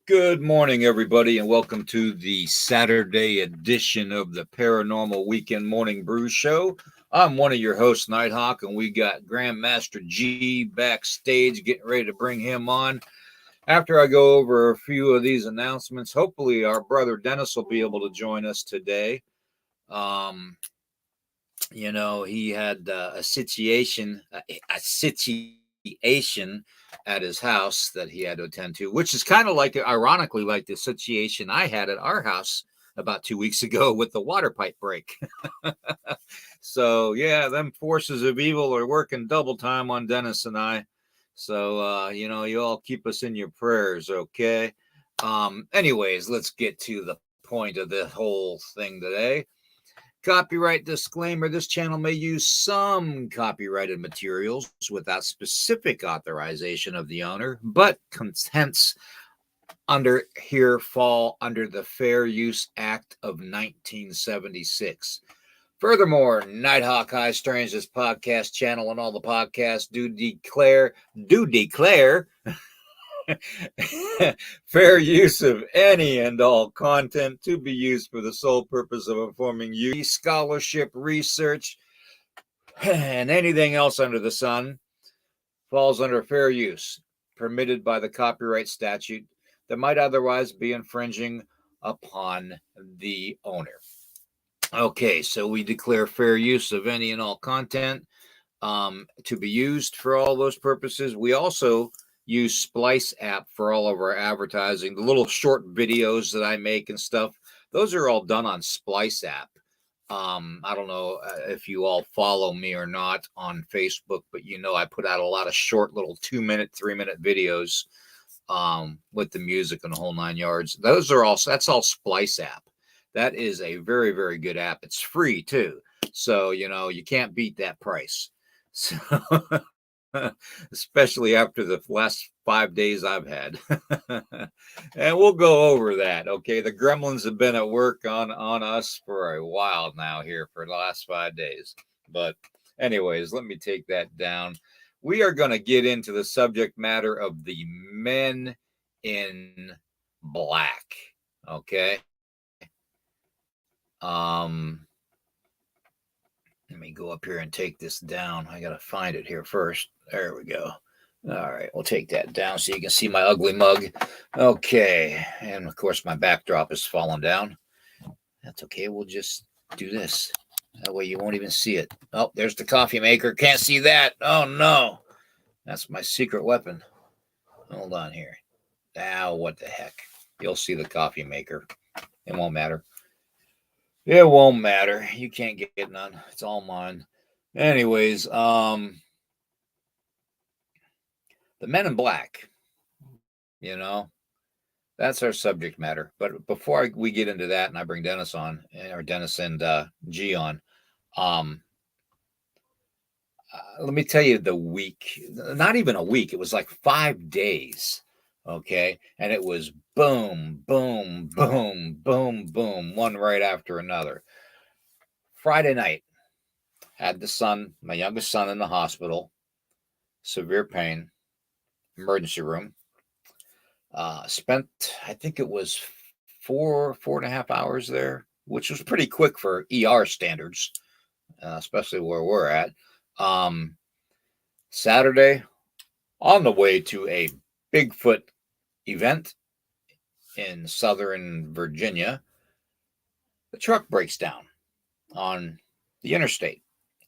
Good morning, everybody, and welcome to the Saturday edition of the Paranormal Weekend Morning Brew Show. I'm one of your hosts, Nighthawk, and we got Grandmaster G backstage getting ready to bring him on. After I go over a few of these announcements, hopefully our brother Dennis will be able to join us today. He had a situation at his house that he had to attend to, which is kind of like, ironically, like the situation I had at our house about 2 weeks ago with the water pipe break. So, yeah, them forces of evil are working double time on Dennis and I. So, you all keep us in your prayers, okay? Anyways, let's get to the point of the whole thing today. Copyright disclaimer: this channel may use some copyrighted materials without specific authorization of the owner, but contents under here fall under the Fair Use Act of 1976. Furthermore, Nighthawk High Strange, this podcast channel and all the podcasts do declare fair use of any and all content to be used for the sole purpose of informing you, scholarship, research, and anything else under the sun falls under fair use, permitted by the copyright statute that might otherwise be infringing upon the owner. Okay, so we declare fair use of any and all content to be used for all those purposes. We also use Splice app for all of our advertising. The little short videos that I make and stuff, those are all done on Splice app. I don't know if you all follow me or not on Facebook, but I put out a lot of short little 2-minute, 3-minute videos with the music and the whole 9 yards. That's all Splice app. That is a very, very good app. It's free too. So, you can't beat that price. So especially after the last 5 days I've had. And we'll go over that. Okay. The gremlins have been at work on us for a while now here for the last 5 days. But anyways, let me take that down. We are going to get into the subject matter of the men in black. Okay. Let me go up here and take this down. I got to find it here first. There we go. All right, we'll take that down so you can see my ugly mug. Okay, and of course my backdrop is falling down. That's okay. We'll just do this. That way you won't even see it. Oh, there's the coffee maker. Can't see that. Oh, no. That's my secret weapon. Hold on here. Now, what the heck? You'll see the coffee maker. It won't matter. It won't matter. You can't get none. It's all mine. Anyways, the Men in Black, you know, that's our subject matter. But before we get into that, and I bring Dennis on, or Dennis and G on, um, let me tell you the week, not even a week, it was like 5 days. Okay. And it was boom, boom, boom, boom, boom, one right after another. Friday night, had the son, my youngest son, in the hospital, severe pain, emergency room. Spent, I think it was 4.5 hours there, which was pretty quick for ER standards, especially where we're at. Um, Saturday, on the way to a Bigfoot event in Southern Virginia, the truck breaks down on the interstate.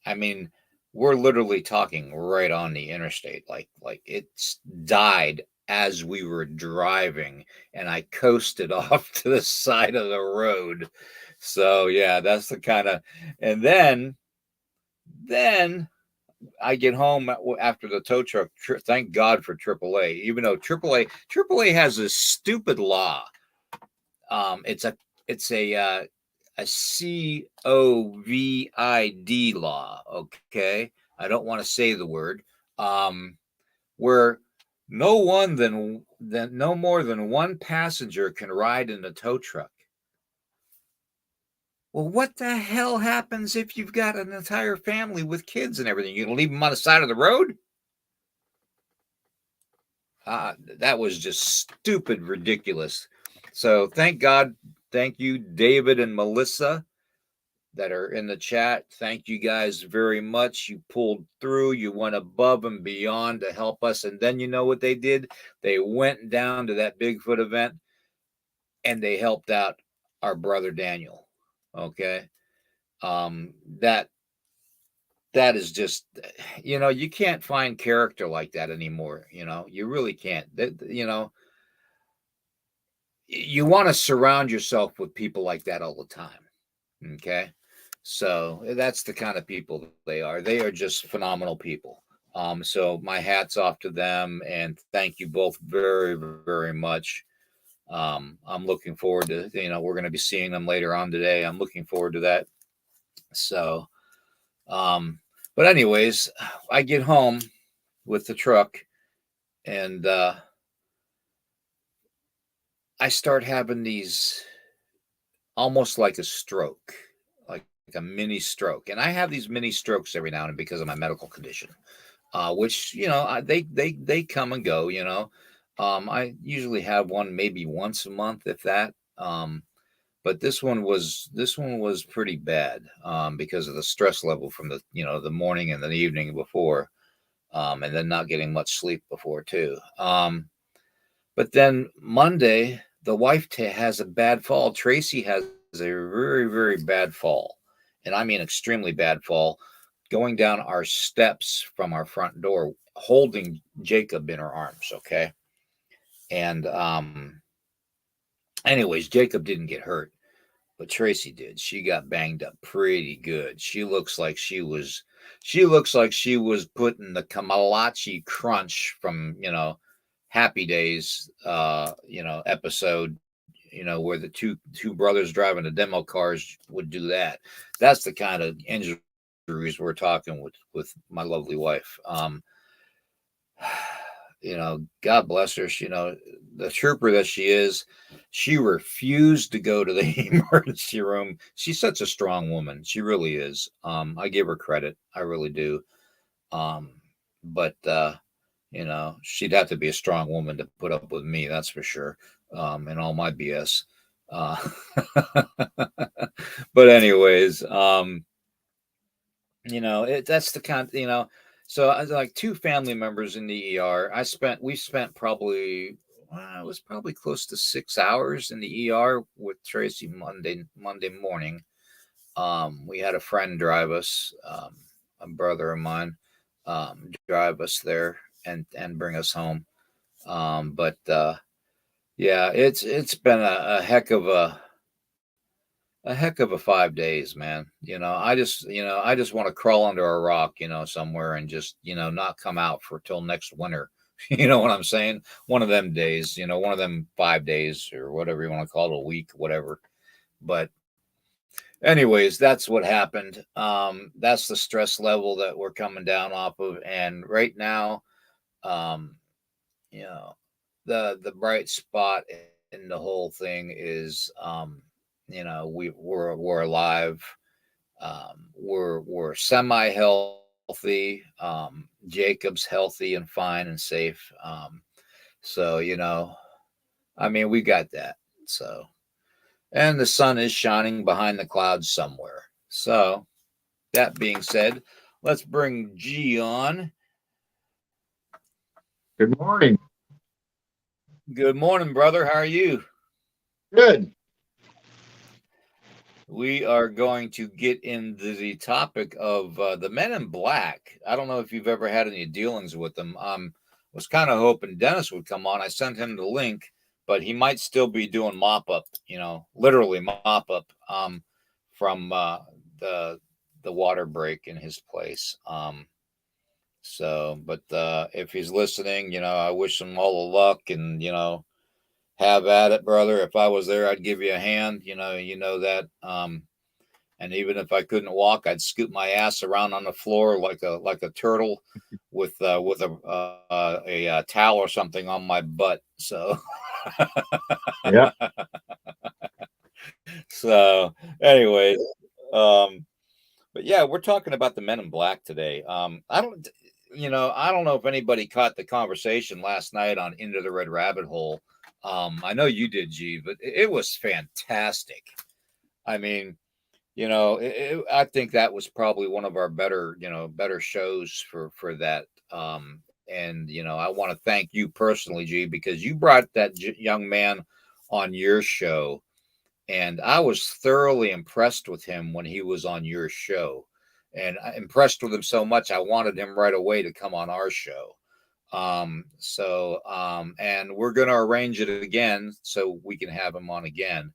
I mean, we're literally talking right on the interstate. Like it's died as we were driving, and I coasted off to the side of the road. So yeah, that's the kind of. And then I get home after the tow truck. Thank God for AAA. Even though AAA has this stupid law. It's a COVID law. Okay, I don't want to say the word. Where no more than one passenger can ride in a tow truck. Well, what the hell happens if you've got an entire family with kids and everything? You gonna leave them on the side of the road? That was just stupid, ridiculous. So thank God, thank you, David and Melissa, that are in the chat. Thank you guys very much. You pulled through. You went above and beyond to help us. And then you know what they did? They went down to that Bigfoot event and they helped out our brother Daniel. Okay. Um, that that is just, you can't find character like that anymore. You really can't. You want to surround yourself with people like that all the time. Okay. So that's the kind of people they are. They are just phenomenal people. So my hat's off to them, and thank you both very, very much. I'm looking forward to, we're going to be seeing them later on today. I'm looking forward to that. So, but anyways, I get home with the truck, and I start having these almost like a stroke, like a mini stroke. And I have these mini strokes every now and then because of my medical condition, which they come and go. I usually have one maybe once a month, if that. But this one was pretty bad because of the stress level from the morning and the evening before, and then not getting much sleep before too. But then Monday, the wife has a bad fall. Tracy has a very, very bad fall. And I mean extremely bad fall, going down our steps from our front door, holding Jacob in her arms. Okay. And, anyways, Jacob didn't get hurt, but Tracy did. She got banged up pretty good. She looks like she was putting the Kamalachi Crunch from, Happy Days, episode, where the two brothers driving the demo cars would do that. That's the kind of injuries we're talking with my lovely wife. God bless her. The trooper that she is, she refused to go to the emergency room. She's such a strong woman. She really is. I give her credit. I really do. But she'd have to be a strong woman to put up with me, that's for sure. And all my BS. Uh, but anyways, that's the kind, so I was like two family members in the ER. We spent probably, it was probably close to 6 hours in the ER with Tracy Monday morning. We had a friend drive us, a brother of mine, drive us there and bring us home. But yeah, it's been a heck of a heck of a 5 days, man. I just want to crawl under a rock, somewhere and just, not come out for till next winter. You know what I'm saying? One of them days, one of them 5 days or whatever you want to call it, a week, whatever. But anyways, that's what happened. That's the stress level that we're coming down off of. And right now, um, you know, the bright spot in the whole thing is, we're alive. We're semi healthy. Jacob's healthy and fine and safe. So I mean, we got that. So, and the sun is shining behind the clouds somewhere. So, that being said, let's bring G on. Good morning. Good morning, brother. How are you? Good. We are going to get into the topic of the Men in Black. I don't know if you've ever had any dealings with them. Was kind of hoping Dennis would come on. I sent him the link, but he might still be doing mop up. Literally mop up from the water break in his place. But if he's listening, I wish him all the luck and have at it, brother. If I was there, I'd give you a hand. That. And even if I couldn't walk, I'd scoot my ass around on the floor like a turtle with a towel or something on my butt. So Yeah. so anyways, um, but yeah, we're talking about the Men in Black today. I don't know if anybody caught the conversation last night on Into the Red Rabbit Hole. I know you did, G, but it was fantastic. I mean, I think that was probably one of our better shows for that. And I want to thank you personally, G, because you brought that young man on your show, and I was thoroughly impressed with him when he was on your show, and I impressed with him so much I wanted him right away to come on our show. And we're gonna arrange it again so we can have him on again.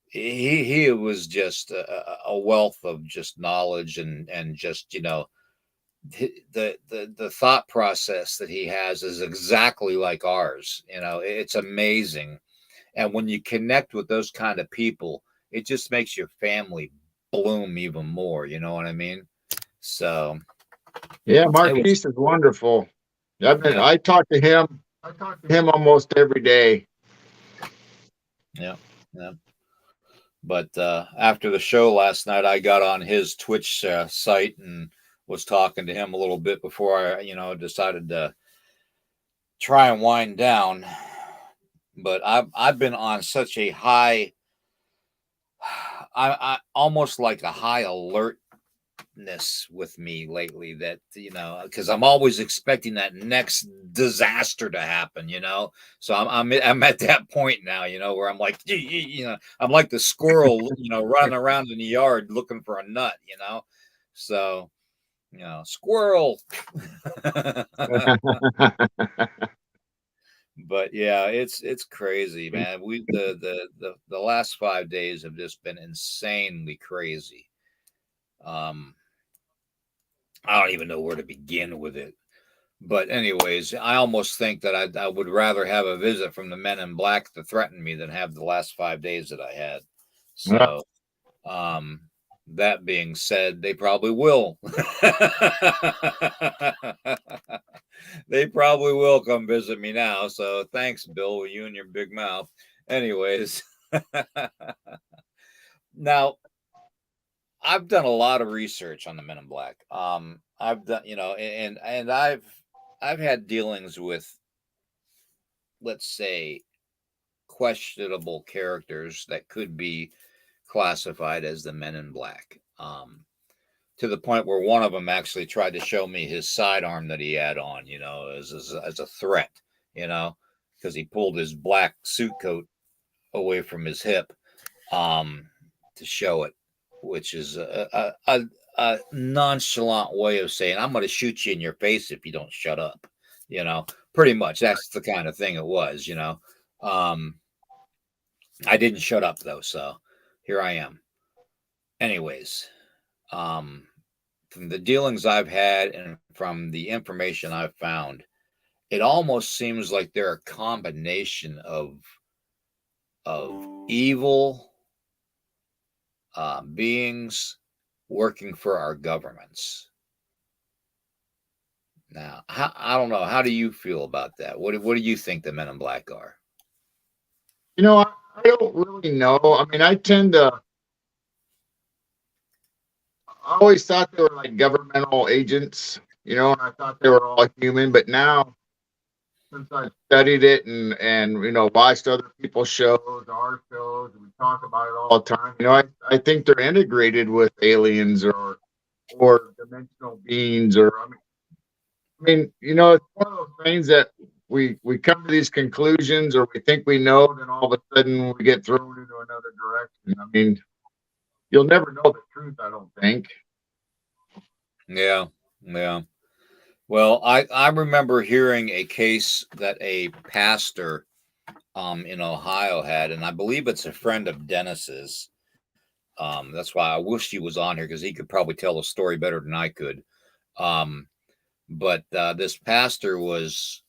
He was just a wealth of just knowledge and just the thought process that he has is exactly like ours. It's amazing. And when you connect with those kind of people, it just makes your family bloom even more. You know what I mean? So Yeah, it was, Marquise is wonderful. yeah, I talk to him. I talk to him almost every day. yeah, yeah. But after the show last night, I got on his Twitch site and was talking to him a little bit before I, decided to try and wind down. But I've been on such a high, I almost like a high alertness with me lately that because I'm always expecting that next disaster to happen. So I'm at that point now, where I'm like, I'm like the squirrel, running around in the yard looking for a nut. So squirrel. But yeah, it's crazy, man. We the last 5 days have just been insanely crazy. um I don't even know where to begin with it. But anyways, I almost think that I would rather have a visit from the Men in Black to threaten me than have the last 5 days that I had. Yeah. So, um, that being said, they probably will. They probably will come visit me now. So thanks, Bill, with you and your big mouth. Anyways, now I've done a lot of research on the Men in Black. I've done, and I've had dealings with, let's say, questionable characters that could be classified as the Men in Black. To the point where one of them actually tried to show me his sidearm that he had on, as a threat, you know, because he pulled his black suit coat away from his hip, um, to show it, which is a nonchalant way of saying, I'm going to shoot you in your face if you don't shut up. Pretty much that's the kind of thing it was. Um, I didn't shut up though. So, here I am. Anyways, from the dealings I've had and from the information I've found, it almost seems like they're a combination of evil beings working for our governments. Now, I don't know. How do you feel about that? What do you think the Men in Black are? I don't really know. I mean, I always thought they were like governmental agents, and I thought they were all human. But now, since I've studied it and watched other people's shows, our shows, and we talk about it all the time, I think they're integrated with aliens or dimensional beings, or it's one of those things that we come to these conclusions, or we think we know, then all of a sudden we get thrown into another direction. I mean, you'll never know the truth, I don't think. Yeah, yeah. Well, I remember hearing a case that a pastor in Ohio had, and I believe it's a friend of Dennis's. That's why I wish he was on here because he could probably tell the story better than I could. Um, but this pastor was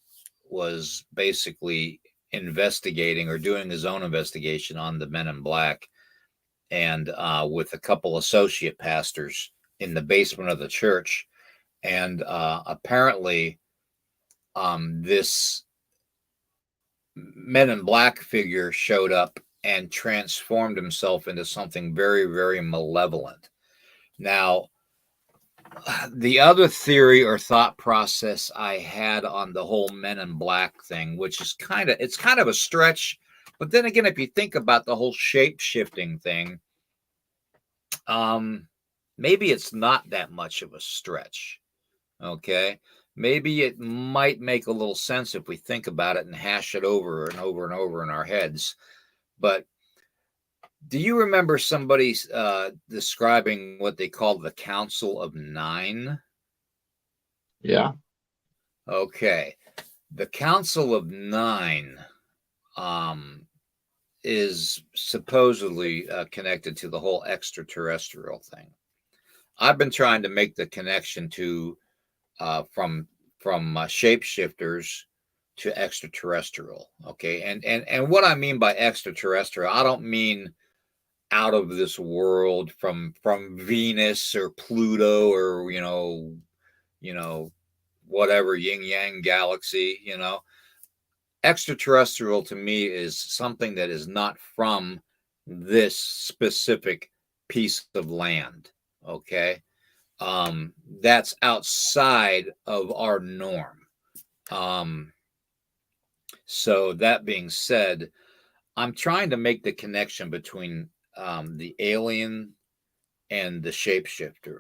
basically investigating or doing his own investigation on the Men in Black, and with a couple associate pastors in the basement of the church, and apparently, this Men in Black figure showed up and transformed himself into something very, very malevolent. Now, the other theory or thought process I had on the whole Men in Black thing, which is kind of a stretch, but then again, if you think about the whole shape shifting thing, maybe it's not that much of a stretch. Okay, maybe it might make a little sense if we think about it and hash it over and over and over in our heads. But do you remember somebody describing what they called the Council of Nine? Yeah. Okay. The Council of Nine is supposedly connected to the whole extraterrestrial thing. I've been trying to make the connection to from shapeshifters to extraterrestrial. Okay, and what I mean by extraterrestrial, I don't mean out of this world from Venus or Pluto or whatever yin yang galaxy. Extraterrestrial to me is something that is not from this specific piece of land. Okay, that's outside of our norm. So that being said, I'm trying to make the connection between the alien and the shapeshifter,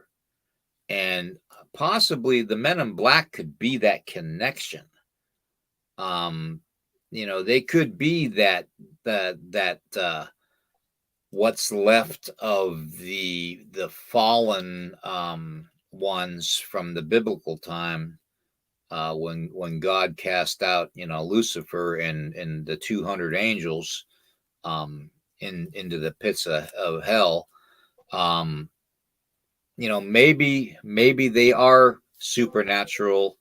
and possibly the Men in Black could be that connection. They could be that what's left of the fallen ones from the biblical time, when God cast out Lucifer and the 200 angels into the pits of hell. Maybe they are supernatural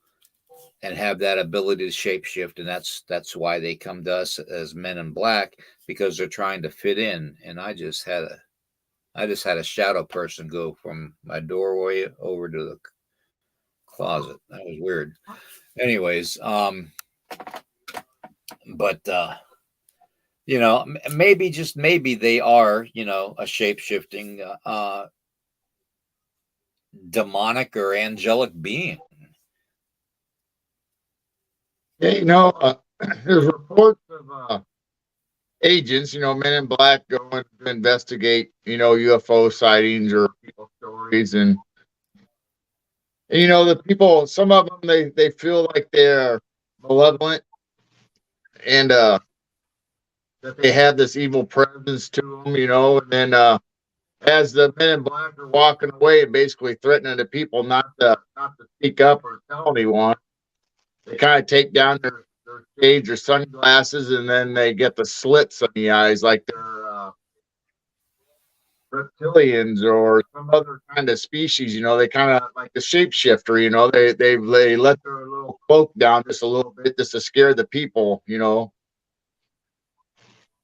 and have that ability to shapeshift, and that's why they come to us as Men in Black, because they're trying to fit in. And I just had a shadow person go from my doorway over to the closet. That was weird. Anyways, but maybe, just maybe, they are a shape-shifting demonic or angelic being. Yeah, there's reports of agents, Men in Black going to investigate, UFO sightings or people stories, and the people. Some of them they feel like they're malevolent, and that they have this evil presence to them, and then as the Men in Black are walking away and basically threatening the people not to speak up or tell anyone, they kind of take down their shades or sunglasses, and then they get the slits on the eyes, like they're reptilians or some other kind of species. You know, they kind of like the shapeshifter. You know, they let their little cloak down just a little bit just to scare the people. You know.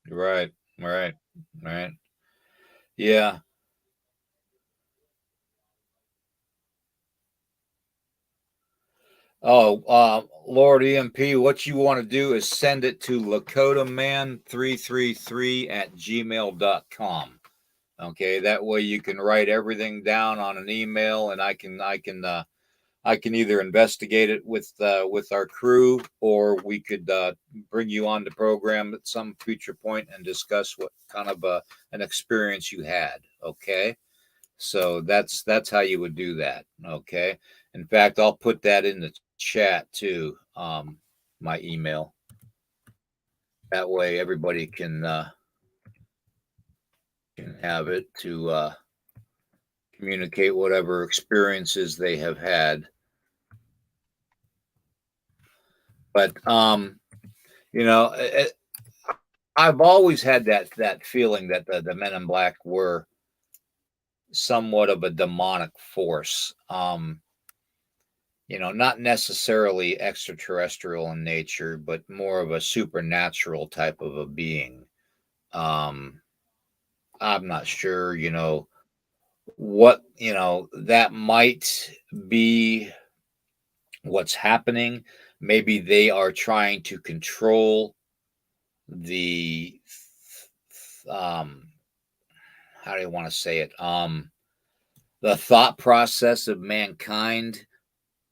Right. Right. Right. Yeah. Oh, Lord EMP, what you want to do is send it to lakotaman333 at gmail.com. Okay, that way you can write everything down on an email, and I can either investigate it with our crew, or we could bring you on the program at some future point and discuss what kind of an experience you had. Okay, so that's how you would do that. Okay, in fact, I'll put that in the chat too. My email. That way, everybody can have it to communicate whatever experiences they have had. But you know, I've always had that feeling that the Men in Black were somewhat of a demonic force. You know, not necessarily extraterrestrial in nature, but more of a supernatural type of a being. Um, I'm not sure, what, that might be what's happening. Maybe they are trying to control the um how do you want to say it? The thought process of mankind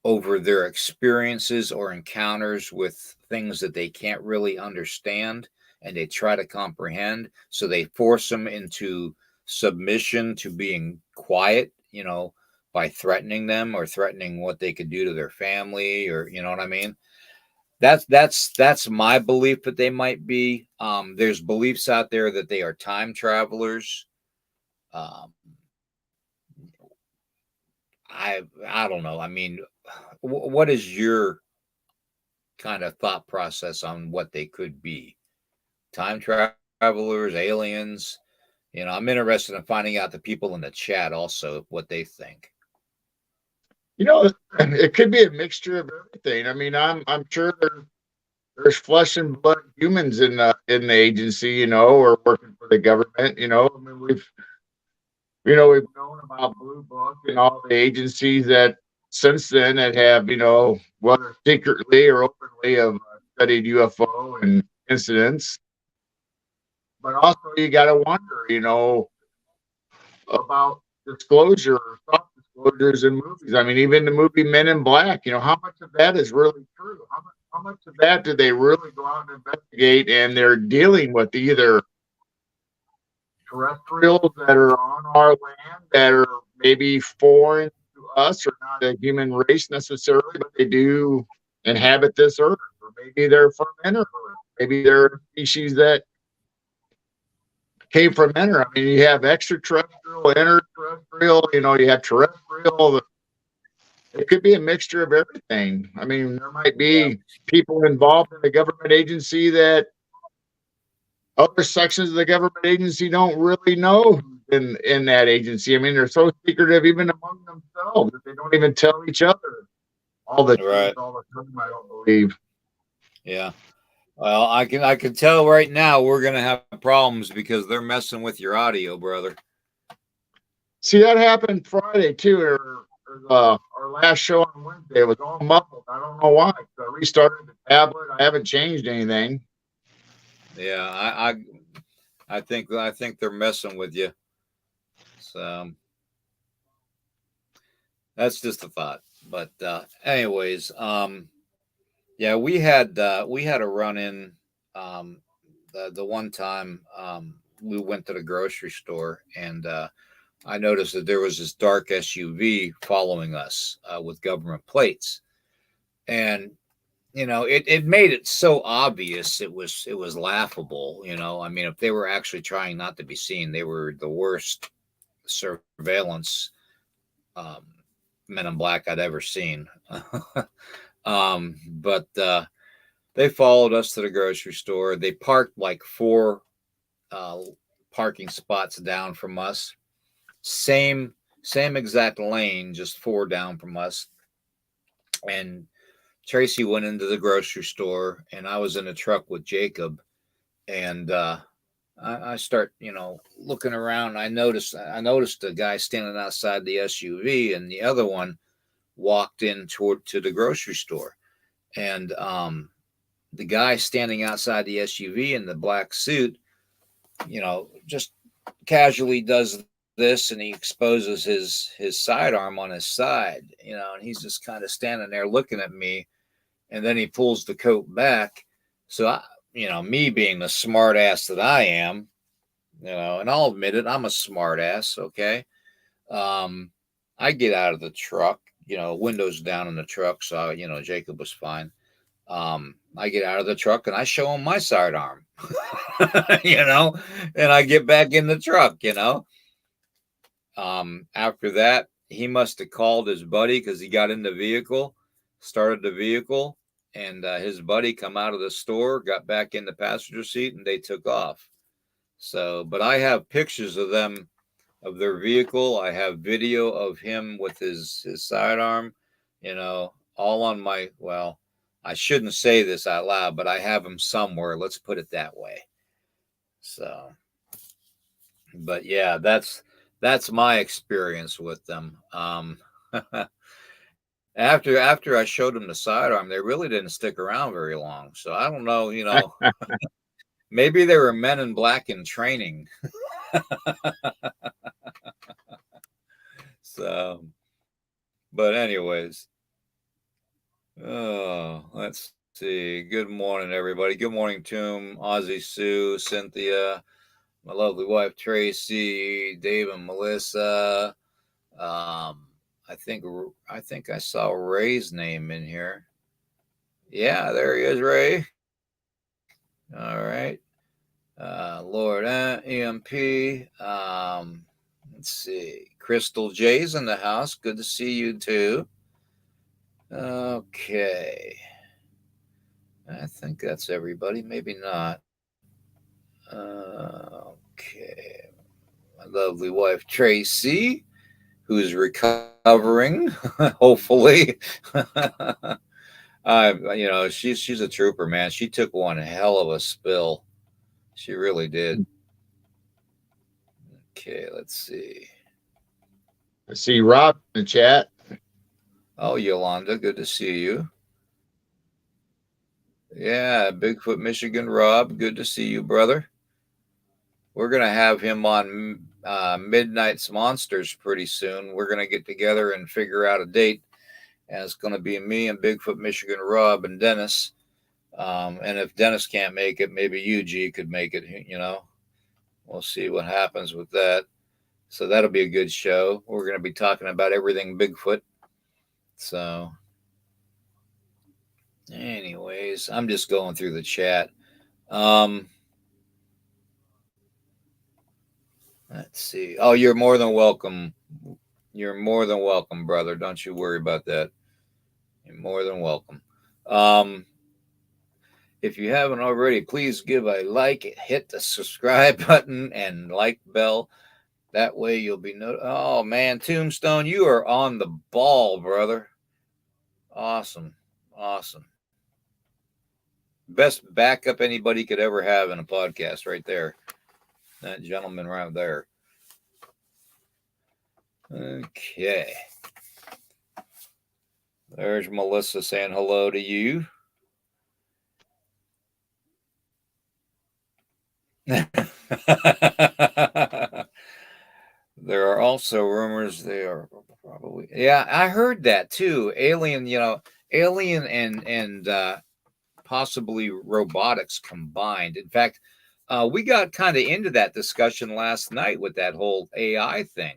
over their experiences or encounters with things that they can't really understand, and they try to comprehend. So they force them into submission to being quiet, by threatening them or threatening what they could do to their family, or you know what I mean? That's my belief that they might be. There's beliefs out there that they are time travelers. Um, I don't know. I mean, what is your kind of thought process on what they could be? Time travelers, aliens? I'm interested in finding out the people in the chat also what they think. You know, it could be a mixture of everything. I mean, I'm sure there's flesh and blood humans in the agency, you know, or working for the government. You know, I mean, we've known about Blue Book and all the agencies that since then that have, you know, whether secretly or openly have studied UFO and incidents. But also, you got to wonder, you know, about disclosure or soft disclosures in movies. I mean, even the movie Men in Black, you know, how much of that is really true? How much of that do they really go out and investigate, and they're dealing with either terrestrials that are on our land that are maybe foreign to us or not a human race necessarily, but they do inhabit this earth, or maybe they're from inner earth, maybe they're a species that came from inner. I mean, you have extraterrestrial, interterrestrial, you know, you have terrestrial. It could be a mixture of everything. I mean, there might Yeah. be people involved in the government agency that other sections of the government agency don't really know in that agency. I mean, they're so secretive even among themselves that they don't even tell each other all the truth Right. all the time. I don't believe. Yeah. Well, I can tell right now we're gonna have problems because they're messing with your audio, brother. See, that happened Friday too, or our last show on Wednesday. It was all muffled. I don't know why. So I restarted the tablet. I haven't changed anything. Yeah, I think they're messing with you. So that's just a thought. But anyways, yeah, we had a run in the one time we went to the grocery store, and I noticed that there was this dark SUV following us with government plates, and it made it so obvious it was laughable. I mean, if they were actually trying not to be seen, they were the worst surveillance um, Men in Black I'd ever seen. But they followed us to the grocery store. They parked like four uh, parking spots down from us, Same exact lane, just 4 down from us. And Tracy went into the grocery store, and I was in a truck with Jacob. And I start, looking around. I noticed a guy standing outside the SUV, and the other one walked in to the grocery store. And the guy standing outside the SUV in the black suit, just casually does this, and he exposes his sidearm on his side, and he's just kind of standing there looking at me, and then he pulls the coat back. So me being the smart ass that I am, and I'll admit it, I'm a smart ass. Okay. I get out of the truck, windows down in the truck. So, Jacob was fine. I get out of the truck and I show him my sidearm, and I get back in the truck, After that, he must have called his buddy because he got in the vehicle, started the vehicle, and his buddy come out of the store, got back in the passenger seat, and they took off. So, but I have pictures of them, of their vehicle. I have video of him with his sidearm, all on my, well, I shouldn't say this out loud, but I have them somewhere. Let's put it that way. So, but yeah, that's my experience with them. After I showed them the sidearm, they really didn't stick around very long. So I don't know, maybe they were men in black in training. So, but anyways, let's see. Good morning, everybody. Good morning, Tomb, Ozzy, Sue, Cynthia, my lovely wife Tracy, Dave, and Melissa. I think I saw Ray's name in here. Yeah, there he is, Ray. All right. Lord EMP. Let's see. Crystal J's in the house. Good to see you too. Okay. I think that's everybody. Maybe not. Okay. My lovely wife Tracy, who's recovering, hopefully. She's a trooper, man. She took one hell of a spill. She really did. Okay, let's see. I see Rob in the chat. Oh, Yolanda, good to see you. Yeah, Bigfoot, Michigan, Rob, good to see you, brother. We're going to have him on Midnight's Monsters pretty soon. We're going to get together and figure out a date. And it's going to be me and Bigfoot, Michigan, Rob, and Dennis. And if Dennis can't make it, maybe UG could make it, We'll see what happens with that. So that'll be a good show. We're going to be talking about everything Bigfoot. So anyways, I'm just going through the chat. Let's see. Oh, you're more than welcome. You're more than welcome, brother. Don't you worry about that. You're more than welcome. If you haven't already, please give a like, hit the subscribe button, and like bell. That way you'll be Oh man, Tombstone, you are on the ball, brother. Awesome. Best backup anybody could ever have in a podcast right there. That gentleman right there. Okay. There's Melissa saying hello to you. There are also rumors they are probably, yeah, I heard that too. Alien and possibly robotics combined. In fact, we got kind of into that discussion last night with that whole AI thing.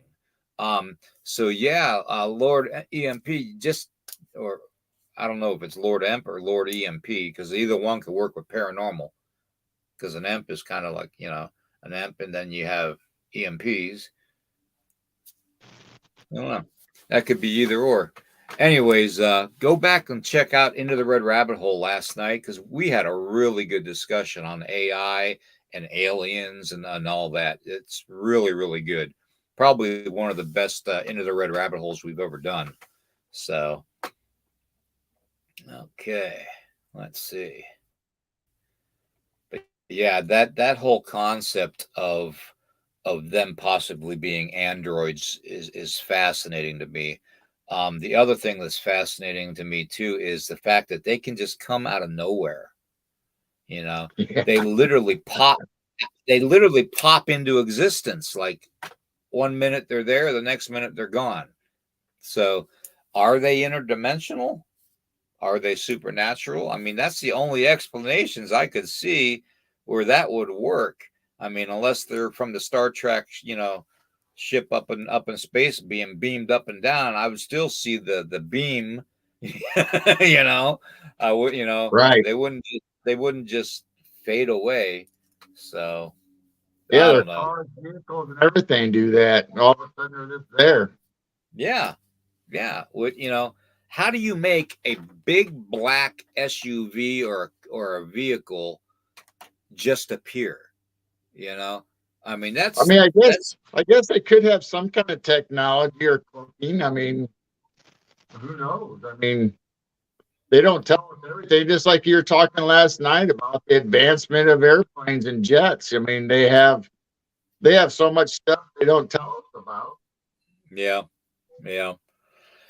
So yeah, Lord EMP or I don't know if it's Lord Emp or Lord EMP, because either one could work with paranormal, because an EMP is kind of like, an EMP, and then you have EMPs. I don't know. That could be either or. Anyways, go back and check out Into the Red Rabbit Hole last night, because we had a really good discussion on AI and aliens and all that. It's really, really good. probably one of the best Into the Red Rabbit Holes we've ever done. So, okay, let's see. But yeah, that whole concept of them possibly being androids is fascinating to me. The other thing that's fascinating to me too is the fact that they can just come out of nowhere. You know, Yeah. they literally pop. They literally pop into existence. Like 1 minute they're there, the next minute they're gone. So, are they interdimensional? Are they supernatural? I mean, that's the only explanations I could see where that would work. I mean, unless they're from the Star Trek, ship up in space being beamed up and down, I would still see the beam. you know, I would, Right. they wouldn't just fade away. So Yeah, I their don't know. cars, vehicles, and everything do that. And all of a sudden they're just there. Yeah, yeah. How do you make a big black SUV or a vehicle just appear? You know, I mean I mean, that's I guess they could have some kind of technology or cloaking. I mean, who knows? I mean, they don't tell us everything. Just like you were talking last night about the advancement of airplanes and jets. I mean, they have so much stuff they don't tell us about. yeah, yeah,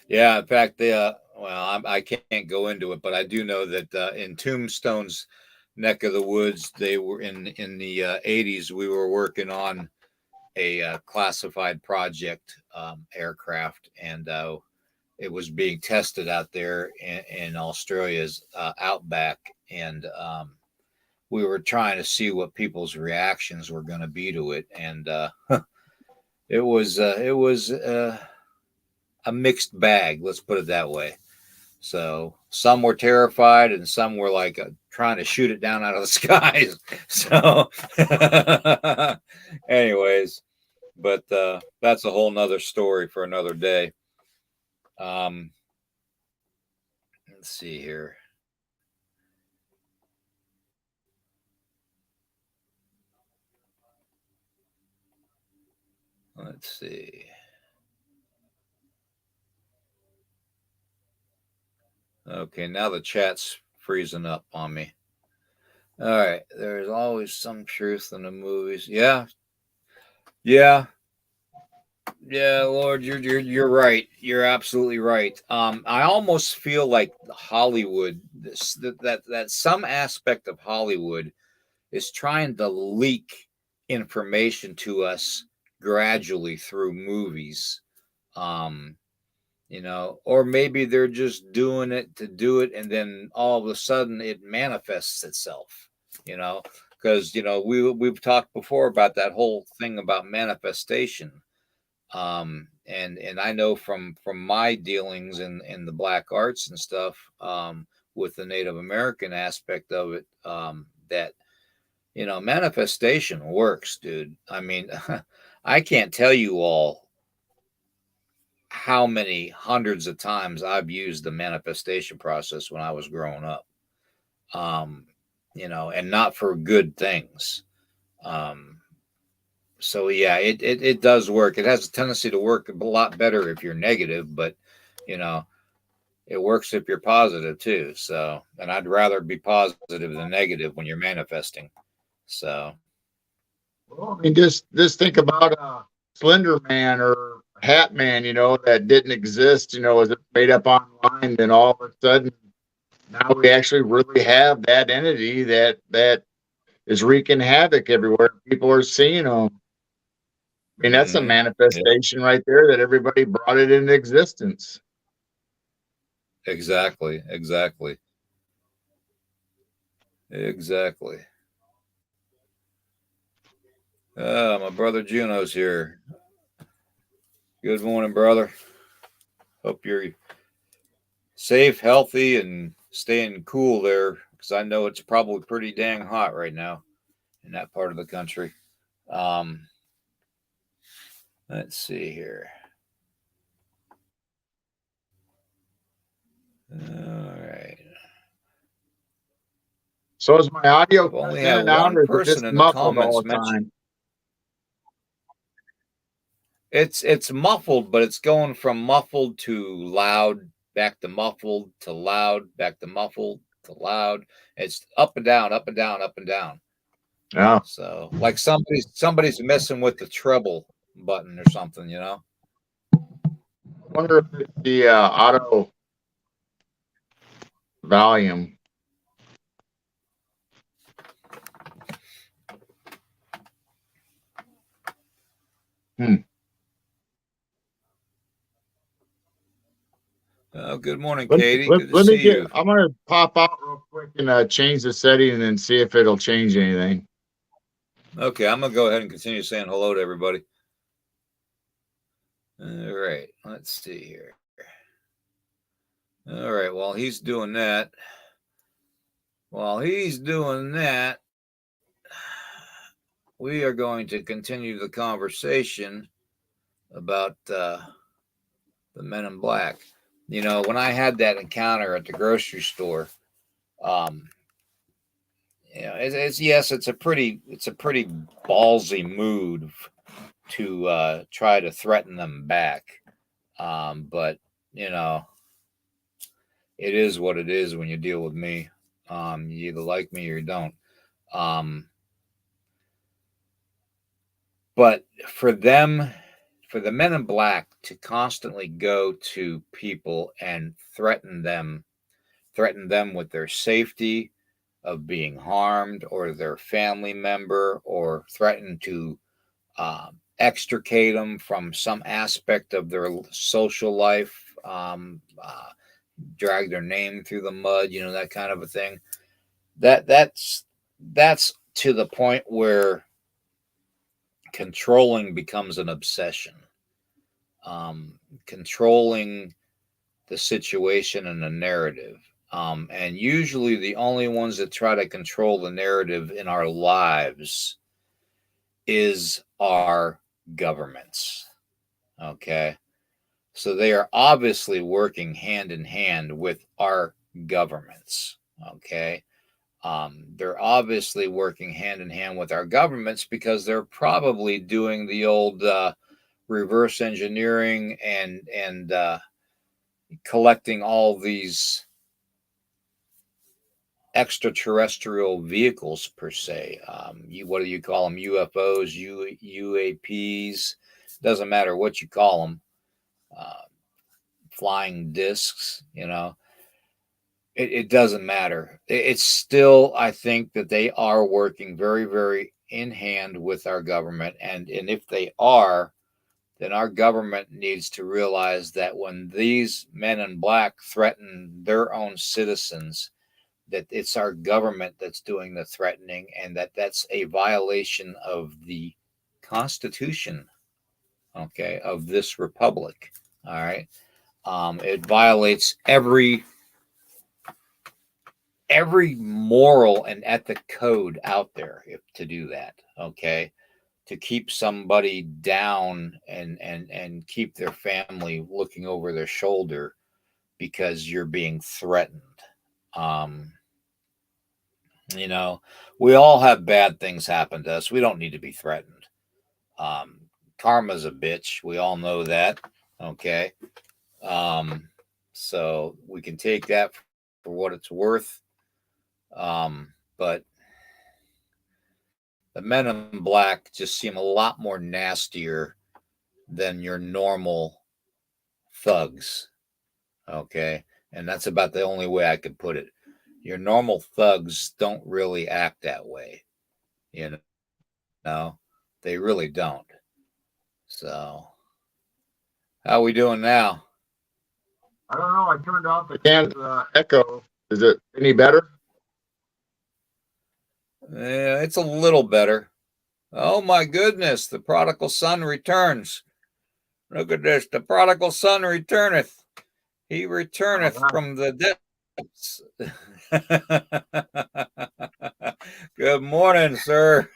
yeah. In fact, I can't go into it, but I do know that in Tombstone's neck of the woods, they were in the '80s. We were working on a classified project aircraft, and it was being tested out there in Australia's outback, and we were trying to see what people's reactions were going to be to it, and it was a mixed bag. Let's put it that way. So some were terrified, and some were like trying to shoot it down out of the skies. So, anyways, but that's a whole nother story for another day. Um, let's see here. Let's see. Okay, now the chat's freezing up on me. All right, there's always some truth in the movies. Yeah, yeah, yeah. Lord, you're right. You're absolutely right. I almost feel like Hollywood, that some aspect of Hollywood is trying to leak information to us gradually through movies. Um, or maybe they're just doing it to do it, and then all of a sudden it manifests itself. You know, because we've talked before about that whole thing about manifestation. And I know from my dealings in the black arts and stuff, with the Native American aspect of it, that manifestation works, dude. I mean, I can't tell you all how many hundreds of times I've used the manifestation process when I was growing up. Um, and not for good things. Um, so yeah, it does work. It has a tendency to work a lot better if you're negative, but you know, it works if you're positive too. So, and I'd rather be positive than negative when you're manifesting. So, Well, I mean, just think about Slender Man or Hat Man. You know, that didn't exist. You know, was it made up online? Then all of a sudden, now we actually really have that entity that is wreaking havoc everywhere. People are seeing them. I mean, that's a yeah, manifestation right there that everybody brought it into existence. exactly, exactly, exactly. My brother Juno's here. Good morning, brother. Hope you're safe, healthy, and staying cool there, because I know it's probably pretty dang hot right now in that part of the country. Um, let's see here. All right. So is my audio I've only cutting in had and out, one or is it person just in the muffled all comments the mention. time? It's muffled, but it's going from muffled to loud, back to muffled to loud, back to muffled to loud. It's up and down, up and down, up and down. Yeah. So like somebody's messing with the treble button or something, you know. I wonder if it's the auto volume. Hmm. Oh, good morning, Let, Katie. let, Good to let me see get, you. I'm going to pop out real quick and change the setting and see if it'll change anything. Okay, I'm gonna go ahead and continue saying hello to everybody. All right, let's see here. All right, while he's doing that, we are going to continue the conversation about the Men in Black. You know, when I had that encounter at the grocery store, um, you know, it's a pretty ballsy move to try to threaten them back. But you know, it is what it is when you deal with me. You either like me or you don't. Um, but for the Men in Black to constantly go to people and threaten them with their safety of being harmed or their family member, or threaten to extricate them from some aspect of their social life, drag their name through the mud, you know, that kind of a thing. That's to the point where controlling becomes an obsession. Controlling the situation and the narrative. And usually the only ones that try to control the narrative in our lives is our governments. Okay. So they are obviously working hand in hand with our governments. Okay. They're obviously working hand in hand with our governments because they're probably doing the old reverse engineering and collecting all these extraterrestrial vehicles per se. What do you call them? UFOs, UAPs. Doesn't matter what you call them. Uh, Flying discs. You know, it doesn't matter. It's still, I think that they are working very, very in hand with our government, and if they are, then our government needs to realize that when these Men in Black threaten their own citizens, that it's our government that's doing the threatening, and that's a violation of the Constitution, okay, of this republic. All right. It violates every moral and ethic code out there if to do that. Okay. To keep somebody down and keep their family looking over their shoulder because you're being threatened. Um, You know, we all have bad things happen to us. We don't need to be threatened. Um, Karma's a bitch. We all know that. Okay. Um, so we can take that for what it's worth. But the Men in Black just seem a lot more nastier than your normal thugs. Okay. And that's about the only way I could put it. Your normal thugs don't really act that way. You know, they really don't. So, how we doing now? I don't know. I turned off the can echo. Is it any better? Yeah, it's a little better. Oh my goodness, the prodigal son returns. Look at this. The prodigal son returneth. He Oh, returneth wow. from the depths. Good morning, sir.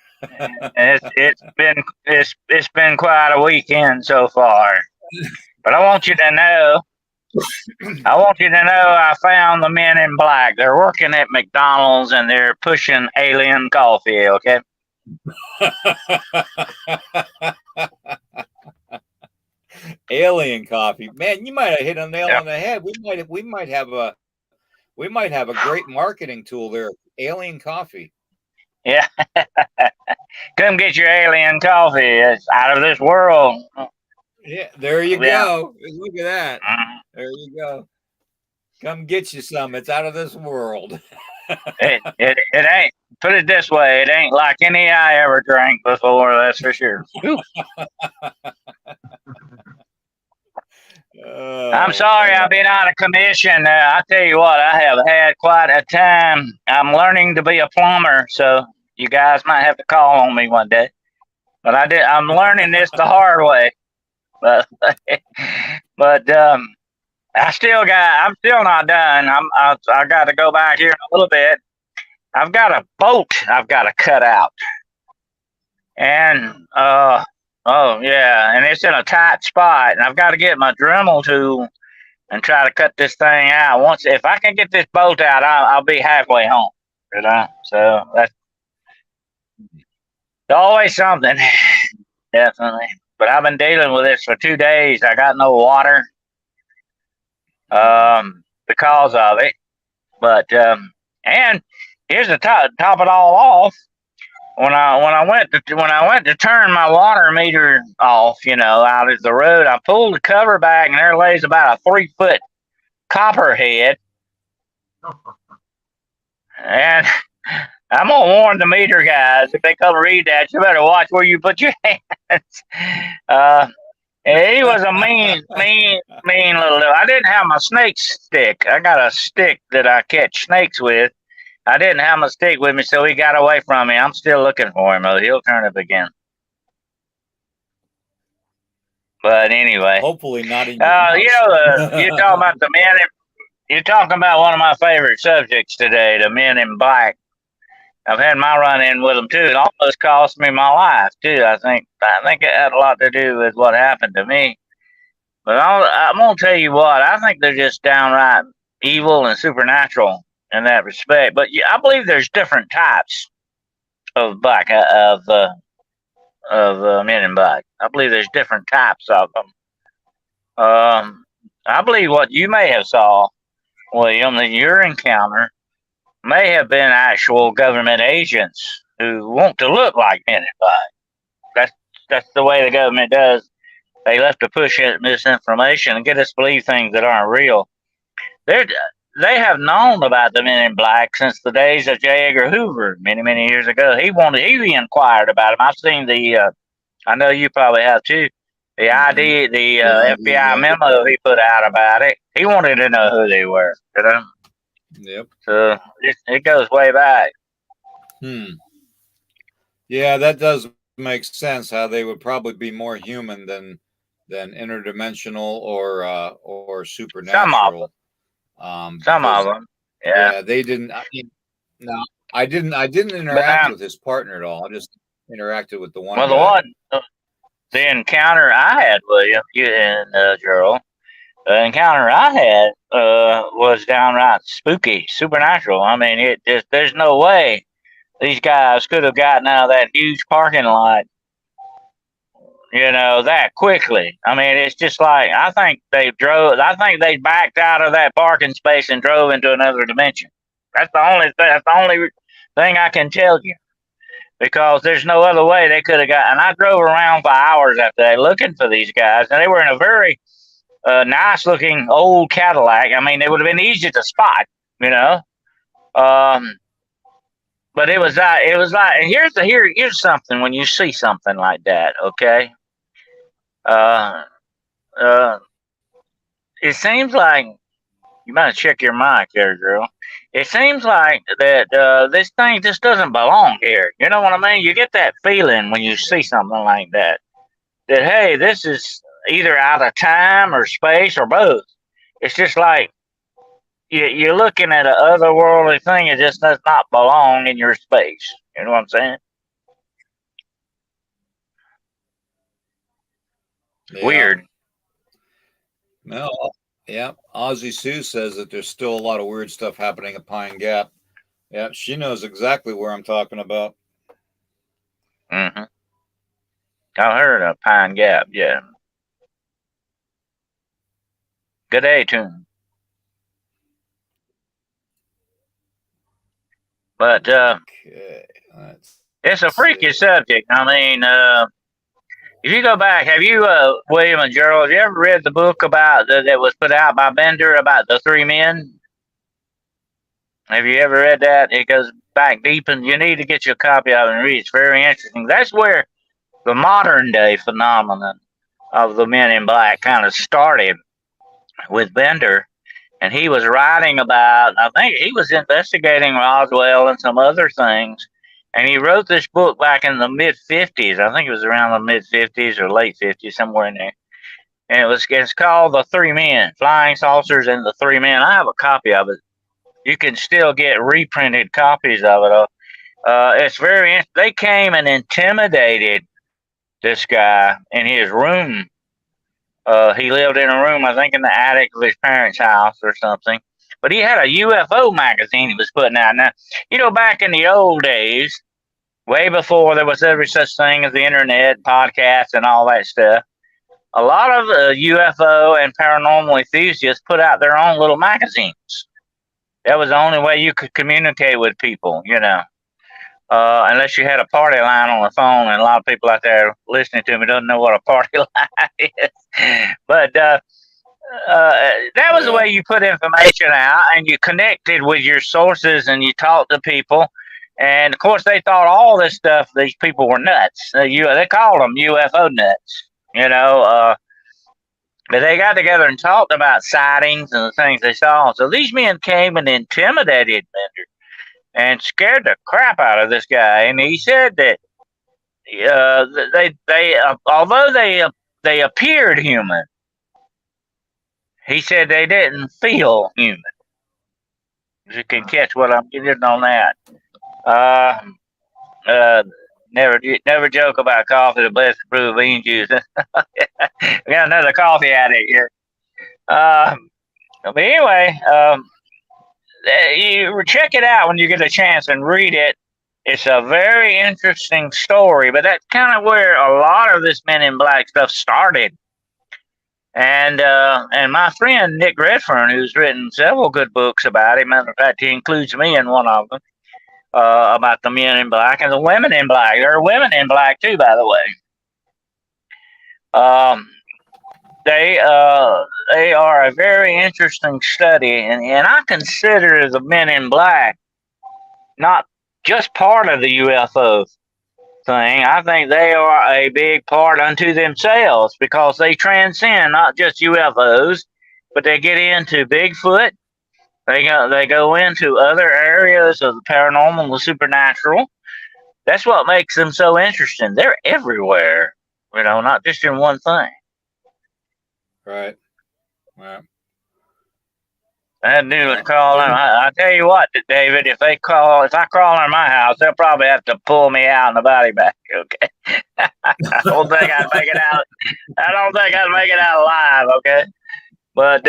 It's been quite a weekend so far. But I want you to know I found the Men in Black. They're working at McDonald's and they're pushing alien coffee, okay? Alien coffee, man. You might have hit a nail Yep. on the head. We might have a great marketing tool there. Alien coffee. Yeah. Come get your alien coffee. It's out of this world. Yeah, there you Yeah. go. Look at that. Mhm. There you go. Come get you some. It's out of this world. It ain't. Put it this way, it ain't like any I ever drank before. That's for sure. Whew. I'm Oh sorry man. I've been out of commission. I tell you what, I have had quite a time. I'm learning to be a plumber, so you guys might have to call on me one day. But I'm learning this the hard way. But but I'm still not done. I got to go back here in a little bit. I've got a boat I've got to cut out, and oh yeah, and it's in a tight spot, and I've got to get my Dremel tool and try to cut this thing out. Once if I can get this bolt out, I'll be halfway home. You know, so that's always something, definitely. But I've been dealing with this for 2 days. I got no water, because of it. But and here's the top it all off. When I went to turn my water meter off, out of the road, I pulled the cover back, and there lays about a 3-foot copperhead. And I'm gonna warn the meter guys, if they come read that, you better watch where you put your hands. He was a mean little. I didn't have my snake stick. I got a stick that I catch snakes with. I didn't have my stick with me, so he got away from me. I'm still looking for him, though. He'll turn up again. But anyway, Hopefully not in you're talking about the men. You're talking about one of my favorite subjects today, the men in black. I've had my run-in with them too. It almost cost me my life too. I think it had a lot to do with what happened to me. But I'm gonna tell you what. I think they're just downright evil and supernatural in that respect. But I believe there's different types of black men in black. I believe there's different types of them. I believe what you may have saw, William, in your encounter may have been actual government agents who want to look like men in black. That's the way the government does. They love to push misinformation and get us to believe things that aren't real. They have known about the men in black since the days of J. Edgar Hoover, many years ago. He inquired about them. I've seen I know you probably have too. The ID, the FBI memo he put out about it. He wanted to know who they were. Yep. So it goes way back. Yeah, that does make sense. How they would probably be more human than interdimensional or supernatural. Some of them. Yeah. They didn't. No, I didn't interact with his partner at all. I just interacted with the one. Well, the encounter I had with you and Geryl, the encounter I had was downright spooky, supernatural. I mean, there's no way these guys could have gotten out of that huge parking lot, that quickly. I mean, it's just like I think they backed out of that parking space and drove into another dimension. That's the only thing I can tell you. Because there's no other way they could have got. And I drove around for hours after that looking for these guys, and they were in a very nice-looking old Cadillac. I mean, it would have been easy to spot, But it was like, and here's something when you see something like that, okay? It seems like you might check your mic there, girl. It seems like that this thing just doesn't belong here. You know what I mean? You get that feeling when you see something like that. That, hey, this is either out of time or space or both. It's just like you're looking at an otherworldly thing. It just does not belong in your space. You know what I'm saying? Yeah. Weird. No. Yeah, Ozzy Sue says that there's still a lot of weird stuff happening at Pine Gap. Yeah, she knows exactly where I'm talking about. Mm-hmm. I heard of Pine Gap, yeah. Good day to him. But Okay. it's a freaky subject. I mean, if you go back, have you, William and Gerald, have you ever read the book about that was put out by Bender about the three men? Have you ever read that? It goes back deep, and you need to get you a copy of it and read it. It's very interesting. That's where the modern day phenomenon of the Men in Black kind of started with Bender. And he was writing about, I think he was investigating Roswell and some other things. And he wrote this book back in the mid 50s. I think it was around the mid 50s or late 50s, somewhere in there. And it's called The Three Men, Flying Saucers and the Three Men. I have a copy of it. You can still get reprinted copies of it. It's very, they came and intimidated this guy in his room. He lived in a room, I think, in the attic of his parents' house or something. But he had a UFO magazine he was putting out. Now, you know, back in the old days, way before there was every such thing as the internet, podcasts, and all that stuff, a lot of UFO and paranormal enthusiasts put out their own little magazines. That was the only way you could communicate with people, you know. Unless you had a party line on the phone, and a lot of people out there listening to me don't know what a party line is. But that was the way you put information out, and you connected with your sources, and you talked to people. And of course, they thought all this stuff, these people were nuts. They called them UFO nuts, you know. But they got together and talked about sightings and the things they saw. So these men came and intimidated Bender and scared the crap out of this guy. And he said that although they appeared human, he said they didn't feel human. You can catch what I'm getting on that. Never joke about coffee. The best brew bean juice. We got another coffee addict here. But anyway, you check it out when you get a chance and read it. It's a very interesting story, but that's kind of where a lot of this Men in Black stuff started. And my friend Nick Redfern, who's written several good books about it, matter of fact, he includes me in one of them, about the Men in Black and the Women in Black. There are women in black too, by the way. They are a very interesting study, and I consider the Men in Black not just part of the UFO thing. I think they are a big part unto themselves, because they transcend not just UFOs, but they get into Bigfoot. They go into other areas of the paranormal and the supernatural. That's what makes them so interesting. They're everywhere, you know, not just in one thing. Right. Wow. That dude would call them. I tell you what, David, if I crawl in my house, they'll probably have to pull me out in the body bag. Okay. I don't think I'd make it out. I don't think I'd make it out alive. Okay. But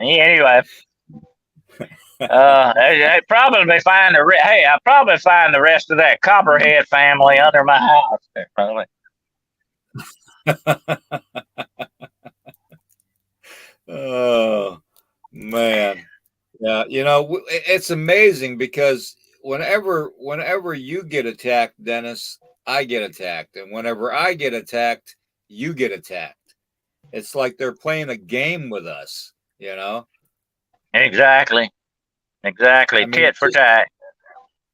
anyway, I'd probably find I'll probably find the rest of that Copperhead family under my house. Probably. Oh man, yeah. You know, it's amazing because whenever you get attacked, Dennis, I get attacked, and whenever I get attacked, you get attacked. It's like they're playing a game with us, you know. Exactly. I mean, tit for tat.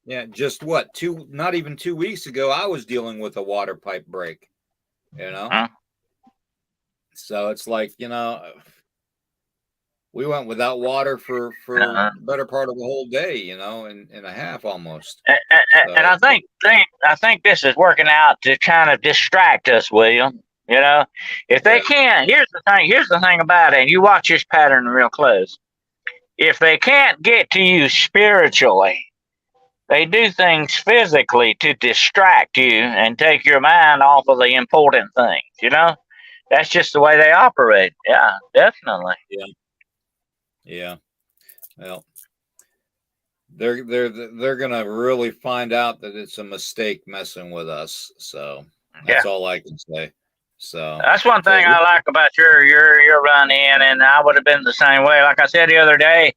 Yeah, just not even 2 weeks ago, I was dealing with a water pipe break, you know. Huh? So it's like, you know, we went without water for the better part of the whole day, you know, and a half almost. And I think this is working out to kind of distract us, William. You know, if they can't, here's the thing about it, and you watch this pattern real close. If they can't get to you spiritually, they do things physically to distract you and take your mind off of the important things, you know? That's just the way they operate. Yeah, definitely. Yeah. Well, they're gonna really find out that it's a mistake messing with us. So that's all I can say. So That's one thing I like about your run in, and I would have been the same way. Like I said the other day,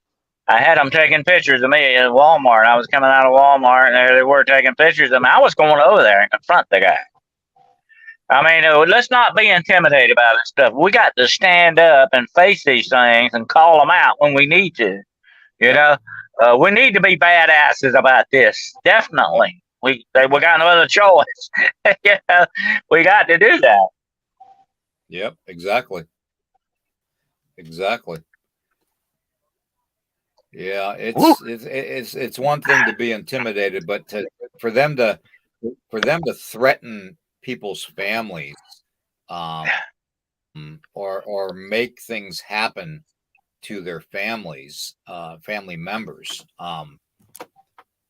I had them taking pictures of me at Walmart. I was coming out of Walmart, and there they were taking pictures of me. I was going over there and confront the guy. I mean, let's not be intimidated by this stuff. We got to stand up and face these things and call them out when we need to. You know, we need to be badasses about this. Definitely, we got no other choice. Yeah, we got to do that. Yep, exactly. Exactly. Yeah, it's one thing to be intimidated, but for them to threaten people's families, or make things happen to their families, family members,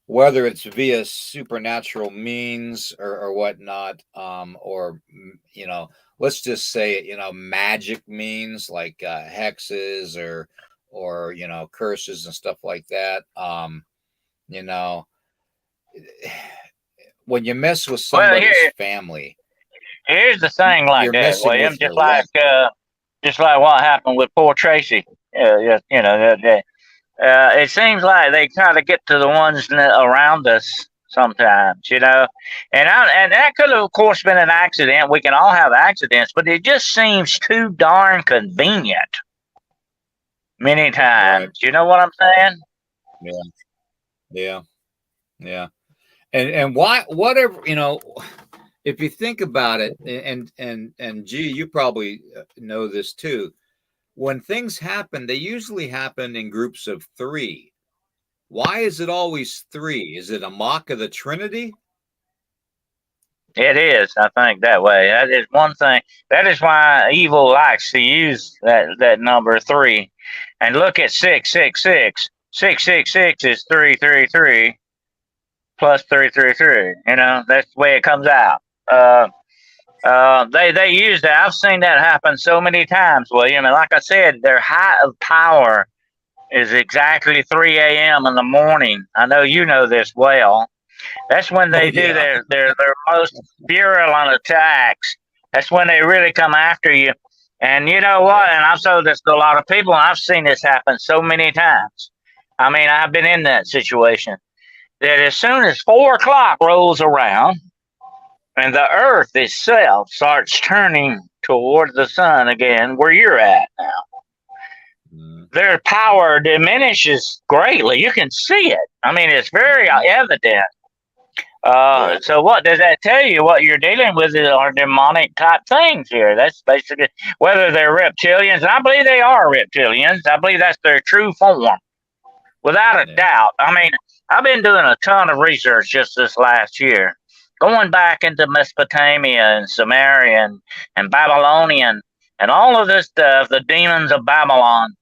whether it's via supernatural means or whatnot, or let's just say magic means like hexes or curses and stuff like that. You know, when you mess with somebody's family, here's the thing, like you're that, messing William. with their life. Just like what happened with poor Tracy. It seems like they kind of get to the ones around us sometimes, and that could have, of course, been an accident. We can all have accidents, but it just seems too darn convenient many times. Right. You know what I'm saying? Yeah. And why, whatever, if you think about it, and G, you probably know this too. When things happen, they usually happen in groups of 3. Why is it always 3? Is it a mock of the Trinity? It is, I think, that way. That is one thing. That is why evil likes to use that number 3. And look at 666. 666 is 333 plus 333. That's the way it comes out. They use that. I've seen that happen so many times, William. And like I said, their height of power is exactly 3 a.m. in the morning. I know you know this well. That's when they do their most virulent attacks. That's when they really come after you. And you know what? And I've told this to a lot of people, and I've seen this happen so many times. I mean, I've been in that situation. That as soon as 4 o'clock rolls around and the earth itself starts turning toward the sun again, where you're at now, their power diminishes greatly. You can see it. I mean, it's very evident. So what does that tell you? What you're dealing with are demonic type things here. That's basically, whether they're reptilians, and I believe they are reptilians. I believe that's their true form, without a doubt. I mean, I've been doing a ton of research just this last year, going back into Mesopotamia and Sumerian and Babylonian and all of this stuff, the demons of Babylon.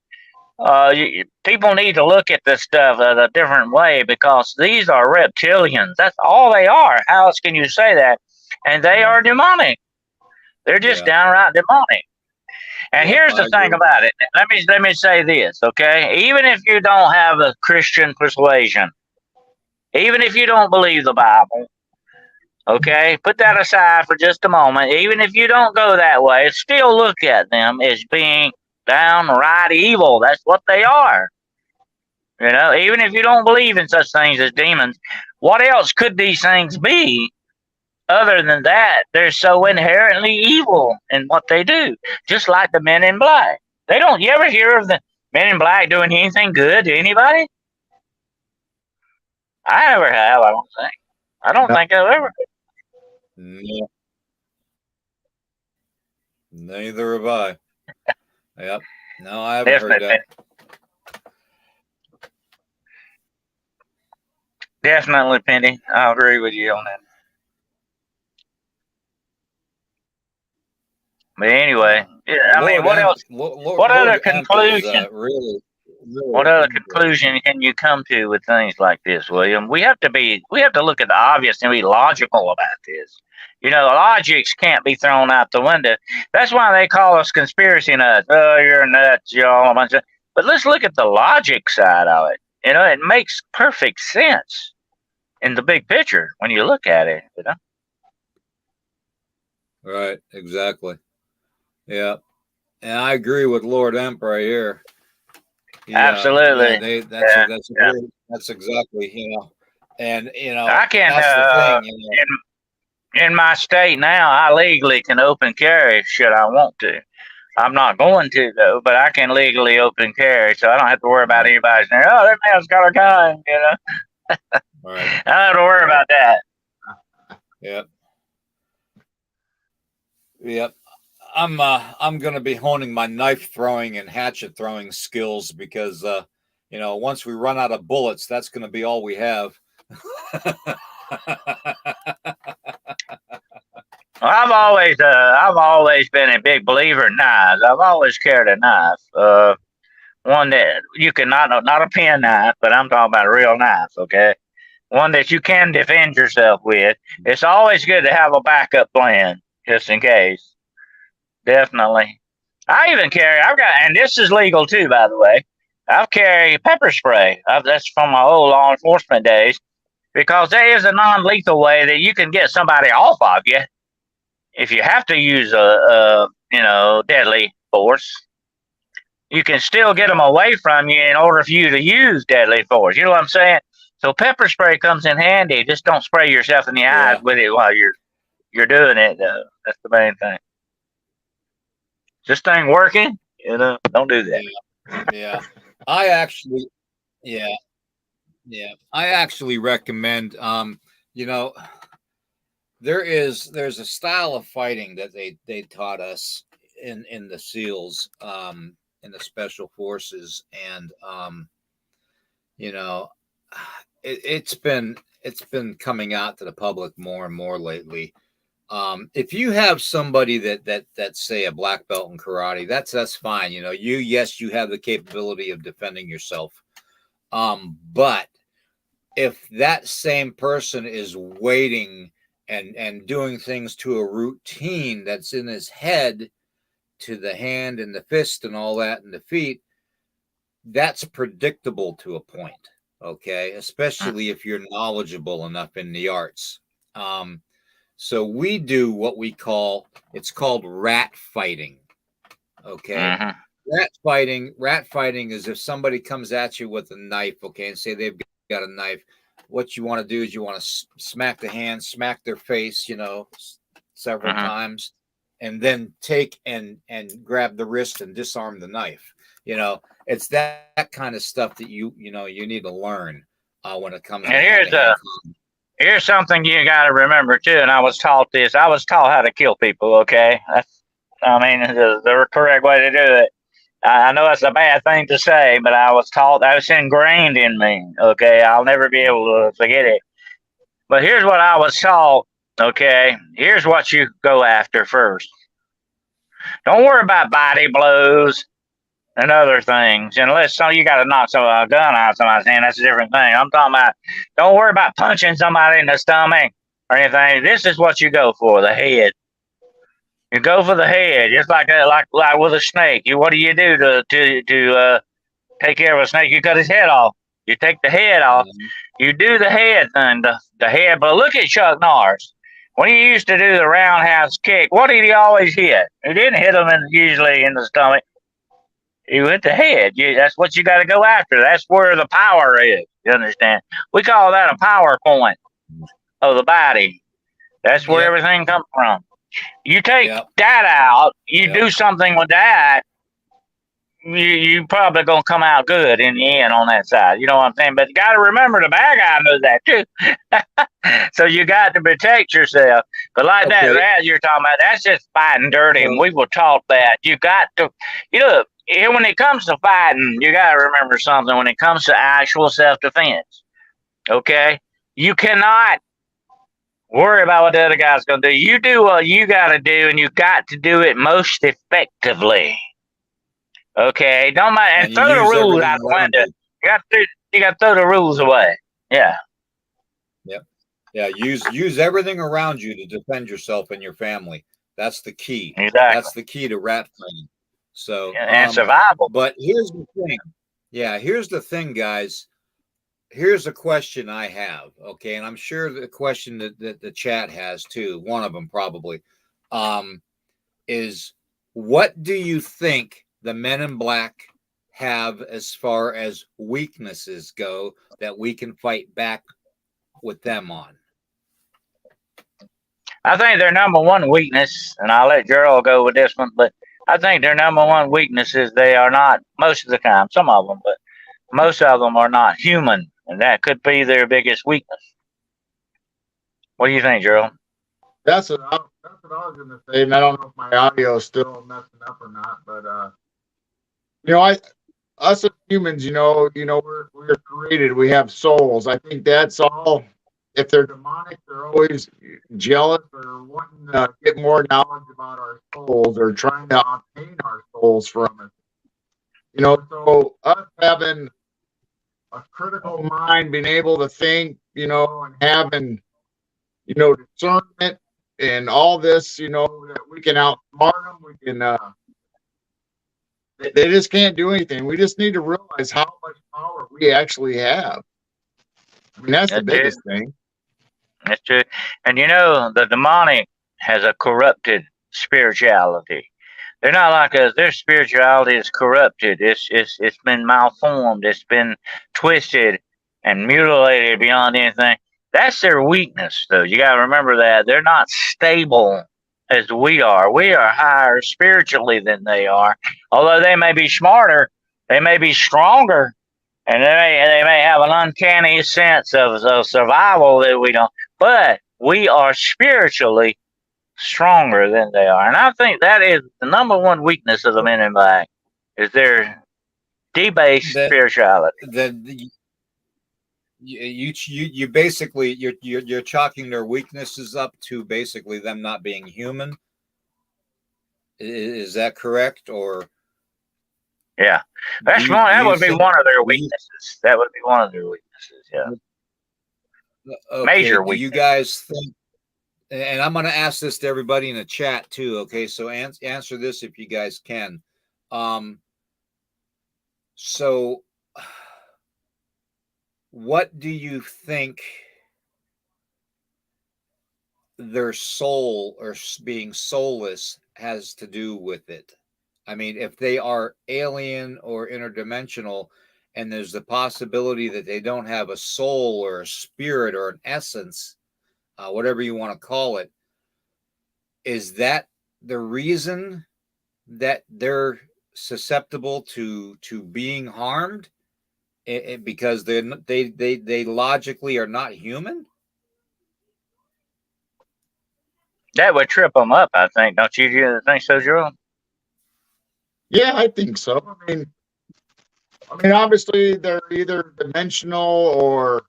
People need to look at this stuff a different way, because these are reptilians. That's all they are. How else can you say that? And they are demonic. They're just downright demonic. And here's the thing about it. Let me say this, okay? Even if you don't have a Christian persuasion, even if you don't believe the Bible, okay, put that aside for just a moment. Even if you don't go that way, still look at them as being downright evil. That's what they are. Even if you don't believe in such things as demons, what else could these things be other than that? They're so inherently evil in what they do, just like the Men in Black. You ever hear of the Men in Black doing anything good to anybody? I never have, I don't think. I don't think I've ever. No. Neither have I. Yep. No, I haven't heard that. Definitely, Penny. I agree with you on that. But anyway, I mean, what else? What other conclusion? What other conclusion can you come to with things like this, William? We have to look at the obvious and be logical about this. Logics can't be thrown out the window. That's why they call us conspiracy nuts. Oh, you're nuts, y'all. But let's look at the logic side of it. It makes perfect sense in the big picture when you look at it. Right. Exactly. Yeah. And I agree with Lord Emperor here. Yeah, Absolutely. Yeah, yeah. that's exactly, and I can that's the thing, in my state now. I legally can open carry should I want to. I'm not going to though, but I can legally open carry, so I don't have to worry about anybody saying, "Oh, that man's got a gun." right. I don't have to worry about that. Yep. Yep. I'm gonna be honing my knife throwing and hatchet throwing skills because once we run out of bullets, that's gonna be all we have. I've always been a big believer in knives. I've always carried a knife. One that you can not a pen knife, but I'm talking about a real knife. Okay, one that you can defend yourself with. It's always good to have a backup plan just in case. Definitely. I've got, and this is legal too, by the way. I've carried pepper spray. That's from my old law enforcement days because there is a non-lethal way that you can get somebody off of you if you have to use a deadly force. You can still get them away from you in order for you to use deadly force. You know what I'm saying? So pepper spray comes in handy. Just don't spray yourself in the eyes Yeah. with it while you're doing it. Though. That's the main thing. Is this thing working? Don't do that. Yeah. I actually yeah, yeah. I actually recommend you know, there's a style of fighting that they taught us in the SEALs, in the special forces, and you know, it's been coming out to the public more and more lately. If you have somebody that's say a black belt in karate, that's fine. Yes, you have the capability of defending yourself. But if that same person is waiting and doing things to a routine that's in his head, to the hand and the fist and all that and the feet, that's predictable to a point. Okay, especially if you're knowledgeable enough in the arts. Um, so we do what it's called rat fighting. Okay. Mm-hmm. Rat fighting is if somebody comes at you with a knife, okay, and say they've got a knife. What you want to do is you want to smack the hand, smack their face, several Mm-hmm. times, and then take and grab the wrist and disarm the knife. It's that kind of stuff that you need to learn when it comes to And hand to hand. here's something you got to remember too. And I was taught this. I was taught how to kill people. Okay, the correct way to do it. I know that's a bad thing to say, but I was taught that was ingrained in me. Okay, I'll never be able to forget it. But here's what I was taught. Okay, here's what you go after first. Don't worry about body blows and other things, unless you got to knock a gun out of somebody's hand. That's a different thing. I'm talking about. Don't worry about punching somebody in the stomach or anything. This is what you go for: the head. You go for the head, just like with a snake. What do you do to take care of a snake? You cut his head off. You take the head off. You do the head thing, the head. But look at Chuck Norris. When he used to do the roundhouse kick, what did he always hit? He didn't hit him usually in the stomach. He went the head. That's what you got to go after. That's where the power is. You understand? We call that a power point of the body. That's where Yep. everything comes from. You take Yep. that out, you Yep. do something with that, you probably gonna come out good in the end on that side. You know what I'm saying? But you got to remember the bad guy knows that too. So you got to protect yourself. But like that rat you're talking about, that's just fighting dirty, and we were taught that you got to. When it comes to fighting, you got to remember something. When it comes to actual self-defense, okay, you cannot worry about what the other guy's gonna do. You do what you got to do, and you got to do it most effectively. Okay, don't mind, and throw the rules out the window. You got to throw the rules away. Yeah. Yep. Yeah. Use everything around you to defend yourself and your family. That's the key. Exactly. That's the key to rat fighting. So and survival. But here's the thing. Yeah, here's the thing, guys. Here's a question I have. Okay, and I'm sure the question that the chat has too. One of them probably. is what do you think the Men in Black have as far as weaknesses go that we can fight back with them on? I think their number one weakness, and I'll let Geryl go with this one, but I think their number one weakness is they are not, most of the time, some of them, but most of them are not human, and that could be their biggest weakness. What do you think, Geryl? That's what I was going to say, and I don't know if my audio is still messing up or not, but us as humans, we're created. We have souls. I think that's all. If they're demonic, they're always jealous or wanting to get more knowledge about our souls or trying to obtain our souls from us. So us having a critical mind, being able to think, and having, discernment and all this, that we can outsmart them. We can, they just can't do anything. We just need to realize how much power we actually have. I mean, that's the biggest thing. That's true. And the demonic has a corrupted spirituality. They're not like us. Their spirituality is corrupted. It's been malformed. It's been twisted and mutilated beyond anything. That's their weakness, though. You got to remember that. They're not stable as we are. We are higher spiritually than they are. Although they may be smarter, they may be stronger, and they may have an uncanny sense of survival that we don't. But we are spiritually stronger than they are. And I think that is the number one weakness of the Men in Black, is their debased spirituality. You basically you're chalking their weaknesses up to basically them not being human. Is that correct? Or yeah, that would be one of their weaknesses. That would be one of their weaknesses. Yeah. Okay, major weakness. You guys think, and I'm going to ask this to everybody in the chat too. Okay, so answer this if you guys can. So what do you think their soul or being soulless has to do with it? I mean, if they are alien or interdimensional, and there's the possibility that they don't have a soul or a spirit or an essence, whatever you want to call it, is that the reason that they're susceptible to being harmed? Because they logically are not human? That would trip them up, I think. Don't you think so, Geryl? Yeah, I think so. I mean, obviously they're either dimensional or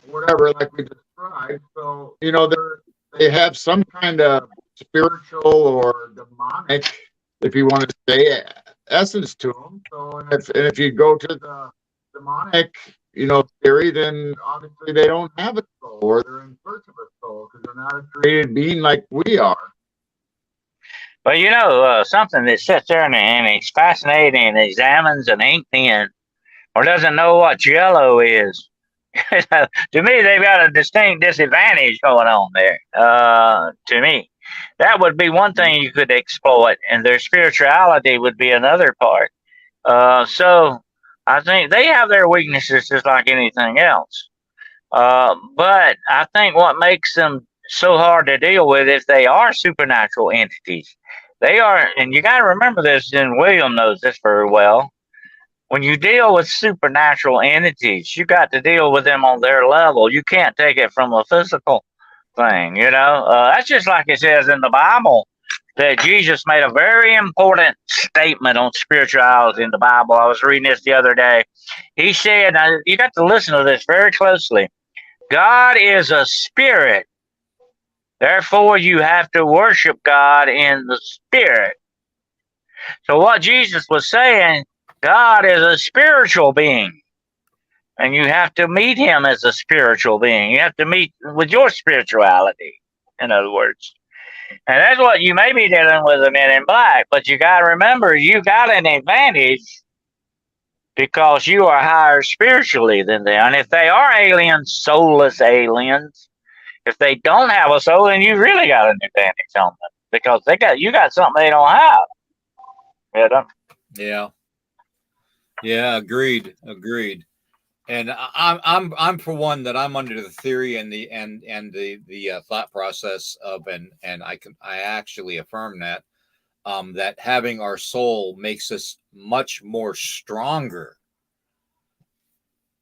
whatever, like we described. So they have some kind of spiritual or demonic, if you want to say, essence to them. So, and if you go to the demonic, theory, then obviously they don't have a soul, or they're in search of a soul because they're not a created being like we are. But something that sits there and it's fascinating and examines an ink pen or doesn't know what Jello is. To me, they've got a distinct disadvantage going on there. To me, that would be one thing you could exploit, and their spirituality would be another part. So I think they have their weaknesses just like anything else. But I think what makes them so hard to deal with is they are supernatural entities. They are, and you got to remember this, and William knows this very well. When you deal with supernatural entities, you got to deal with them on their level. You can't take it from a physical thing, That's just like it says in the Bible that Jesus made a very important statement on spirituality in the Bible. I was reading this the other day. He said, now you got to listen to this very closely. God is a spirit. Therefore, you have to worship God in the spirit. So what Jesus was saying, God is a spiritual being. And you have to meet him as a spiritual being. You have to meet with your spirituality, in other words. And that's what you may be dealing with the Men in Black. But you got to remember, you got an advantage because you are higher spiritually than they are. And if they are aliens, soulless aliens, if they don't have a soul, then you really got an advantage on them. because you got something they don't have. You know? Yeah. Yeah. Agreed. And I'm for one that I'm under the theory and the thought process of and I actually affirm that that having our soul makes us much more stronger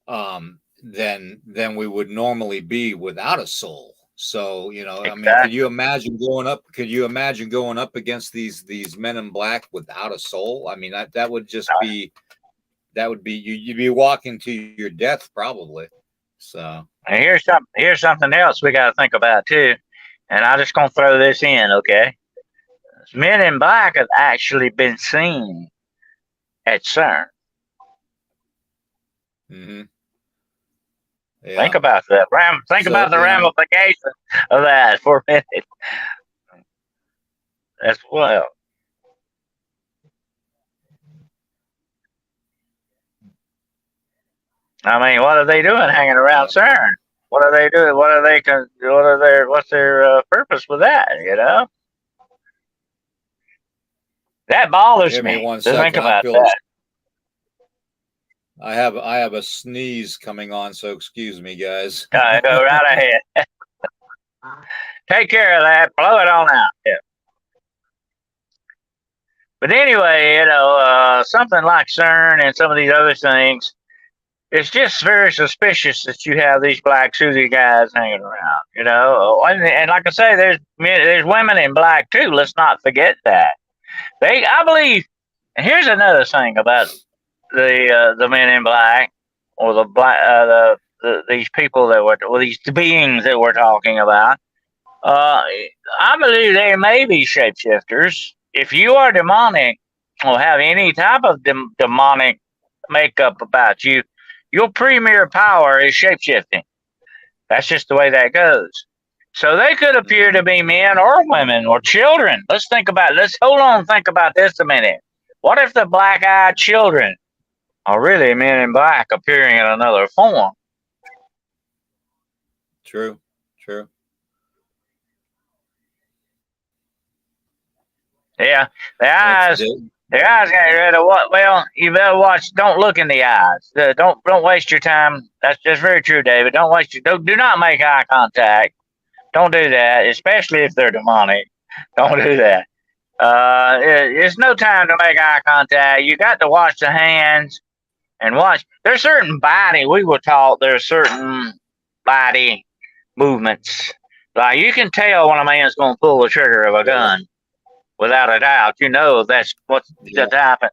than we would normally be without a soul. So, I mean, Exactly. could you imagine going up? Could you imagine going up against these men in black without a soul? I mean, that would just be you'd be walking to your death probably. So, And here's something else we got to think about too. And I'm just gonna throw this in, okay? Men in Black have actually been seen at CERN. mm-hmm. Think Yeah. about that. Think So, about the ramifications of that for a minute. As well. I mean, what are they doing hanging around yeah. CERN? What are they doing? What's their purpose with that? You know, that bothers Give me me one to think second. about that. I have a sneeze coming on, so excuse me, guys. Go right ahead. Take care of that. Blow it on out. Yeah. But anyway, something like CERN and some of these other things, it's just very suspicious that you have these black suited guys hanging around. And like I say, there's women in black too. Let's not forget that. I believe. And here's another thing about the men in black, or the black these people these beings that we're talking about. I believe they may be shapeshifters. If you are demonic or have any type of demonic makeup about you, your premier power is shapeshifting. That's just the way that goes. So they could appear to be men or women or children. Let's hold on and think about this a minute. What if the black-eyed children are really men in black appearing in another form? True. Yeah, the That's eyes. it. The eyes got rid of what? Well, you better watch. Don't look in the eyes. Don't waste your time. That's very true, David. Don't waste your. Do not make eye contact. Don't do that, especially if they're demonic. Don't do that. It's no time to make eye contact. You got to watch the hands and watch. There's certain body. We were taught there's certain body movements. Like you can tell when a man's going to pull the trigger of a gun without a doubt. You know that's what's Yeah. happening.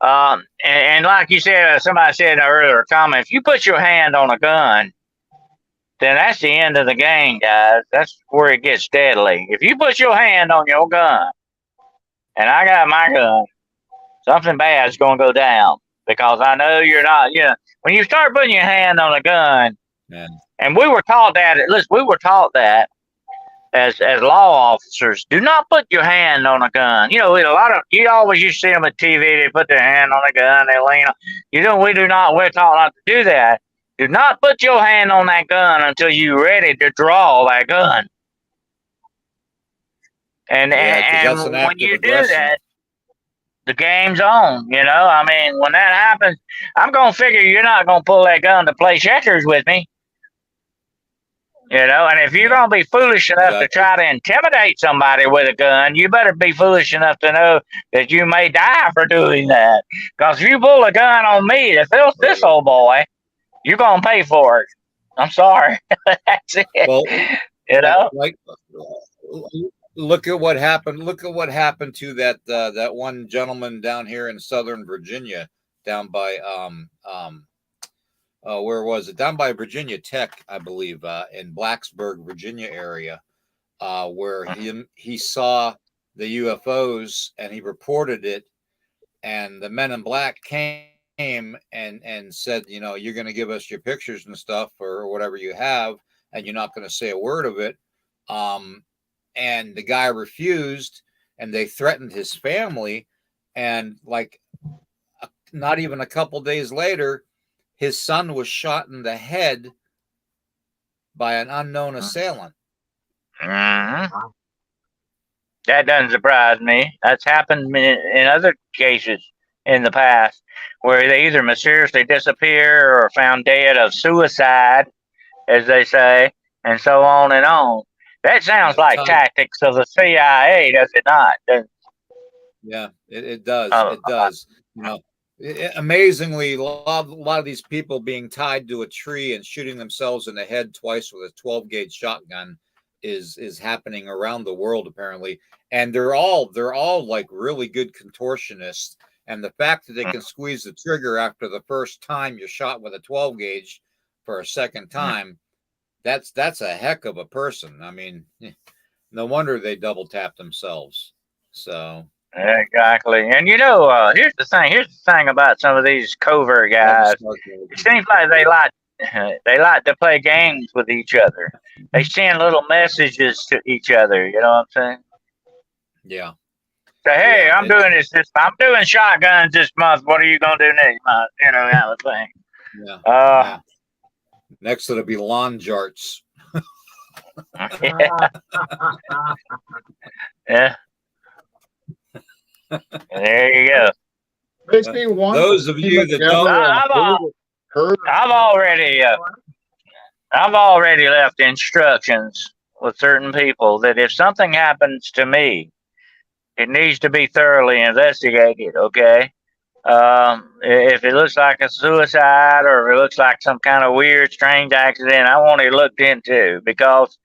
And like you said, somebody said in an earlier comment, if you put your hand on a gun, then that's the end of the game, guys. That's where it gets deadly. If you put your hand on your gun, and I got my gun, something bad is going to go down because I know you're not. When you start putting your hand on a gun, Man. and we were taught that. Listen, we were taught that as law officers, do not put your hand on a gun. You always used to see them at TV. They put their hand on a gun. They lean on. We do not. We're taught not to do that. Do not put your hand on that gun until you're ready to draw that gun. And when you do that, the game's on. I mean, when that happens, I'm gonna figure you're not gonna pull that gun to play checkers with me. And if you're going to be foolish enough to try to intimidate somebody with a gun, you better be foolish enough to know that you may die for doing that. Because if you pull a gun on me to kill this old boy, you're going to pay for it. I'm sorry. That's it. Well, like, look at what happened. Look at what happened to that one gentleman down here in Southern Virginia, down by where was it? Down by Virginia Tech, I believe, in Blacksburg, Virginia area, where he saw the UFOs and he reported it, and the men in black came and said, you're going to give us your pictures and stuff or whatever you have, and you're not going to say a word of it. And the guy refused, and they threatened his family, and not even a couple days later, his son was shot in the head by an unknown assailant. Mm-hmm. That doesn't surprise me. That's happened in other cases in the past where they either mysteriously disappear or found dead of suicide, as they say, and so on and on. That sounds like Tied. tactics of the CIA, does it not? Yeah, it does. Uh, It does. You know, amazingly, a lot of these people being tied to a tree and shooting themselves in the head twice with a 12 gauge shotgun is happening around the world apparently, and they're all like really good contortionists. And the fact that they can squeeze the trigger after the first time you're shot with a 12 gauge for a second time, that's a heck of a person. I mean, no wonder they double tap themselves. So. exactly. And here's the thing. Here's the thing about some of these covert guys. It seems like they like to play games with each other. They send little messages to each other. You know what I'm saying? Yeah. Say, hey, I'm doing this. I'm doing shotguns this month. What are you gonna do next month? You know, that thing. Yeah. Yeah. Next, it'll be lawn jarts. Yeah. There you go. Makes me wonder. Those of you that don't, I've already left instructions with certain people that if something happens to me, it needs to be thoroughly investigated. Okay. If it looks like a suicide or if it looks like some kind of weird, strange accident, I want it looked into because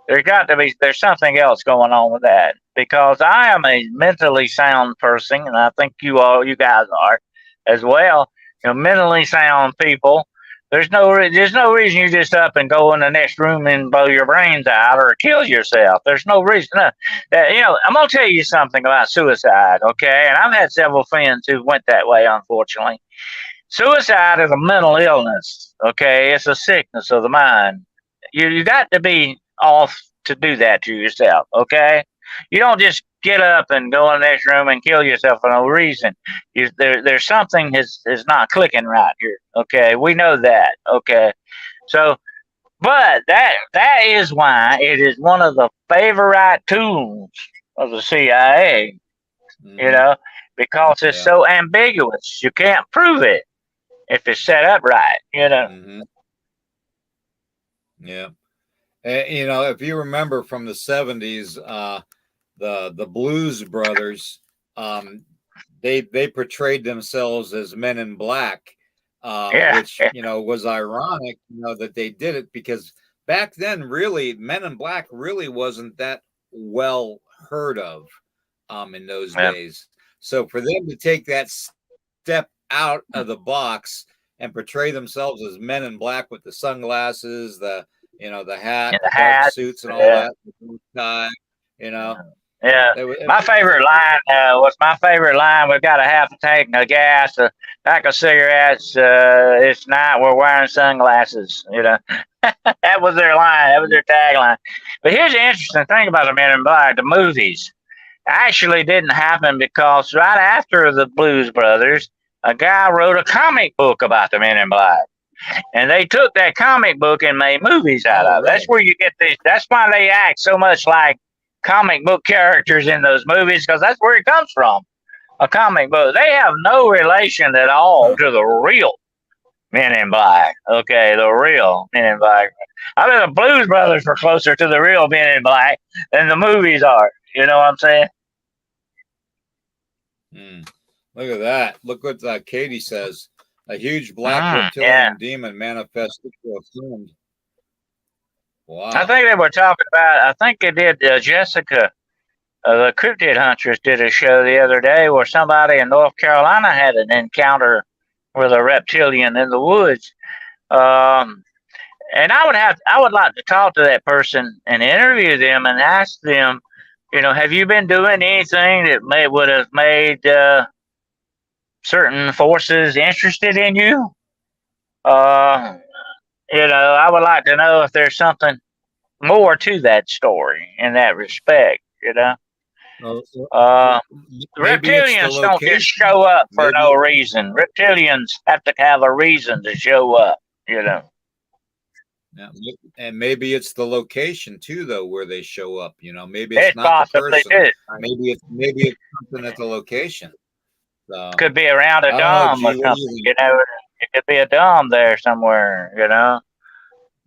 there's something else going on with that. Because I am a mentally sound person, and I think you guys are as well. Mentally sound people. There's no reason you just up and go in the next room and blow your brains out or kill yourself. There's no reason. I'm gonna tell you something about suicide, okay? And I've had several friends who went that way, unfortunately. Suicide is a mental illness, okay? It's a sickness of the mind. You got to be off to do that to yourself, okay? You don't just get up and go in the next room and kill yourself for no reason. There's something is not clicking right here, okay? We know that, okay? So, but that is why it is one of the favorite tools of the CIA, because it's so ambiguous. You can't prove it if it's set up right, Yeah. If you remember from the 70s, the Blues Brothers, they portrayed themselves as Men in Black, which was ironic, that they did it because back then, really, Men in Black really wasn't that well heard of, in those days. So for them to take that step out of the box and portray themselves as Men in Black with the sunglasses, the hat, the suits, and all that, the tie, Yeah, my favorite line We've got a half a tank of gas, a pack of cigarettes. It's night. We're wearing sunglasses. That was their line. That was their tagline. But here's the interesting thing about the Men in Black: the movies actually didn't happen because right after the Blues Brothers, a guy wrote a comic book about the Men in Black. And they took that comic book and made movies out of it. That's where you get these. That's why they act so much like comic book characters in those movies, because that's where it comes from. A comic book. They have no relation at all to the real Men in Black. Okay, the real Men in Black. I mean, the Blues Brothers were closer to the real Men in Black than the movies are. You know what I'm saying? Look at that. Look what Katie says. A huge black reptilian demon manifested to a friend. Wow. I think they were talking about, I think they did, Jessica, the Cryptid Huntress did a show the other day where somebody in North Carolina had an encounter with a reptilian in the woods. And I would like to talk to that person and interview them and ask them, have you been doing anything that would have made certain forces interested in you? I would like to know if there's something more to that story in that respect, Reptilians don't just show up for no reason. Reptilians have to have a reason to show up, Yeah, and maybe it's the location too, though, where they show up. Maybe it's It not the possibly person. did. Maybe it's something at the location. So Could be around a I don't know, dome or G. What do something. you You think? know, it could be a dome there somewhere.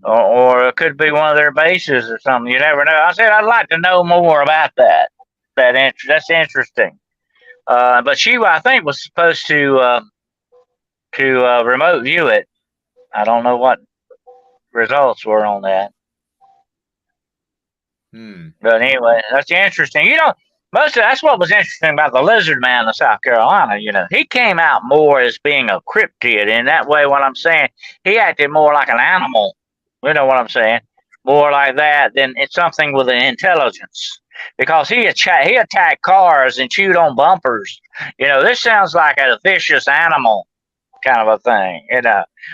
Or it could be one of their bases or something. You never know. I said I'd like to know more about that. That's interesting. But she, I think, was supposed to remote view it. I don't know what results were on that. Hmm. But anyway, that's interesting. That's what was interesting about the lizard man of South Carolina. He came out more as being a cryptid. In that way, what I'm saying, he acted more like an animal. You know what I'm saying? More like that than it's something with an intelligence. Because he attacked cars and chewed on bumpers. This sounds like a vicious animal kind of a thing.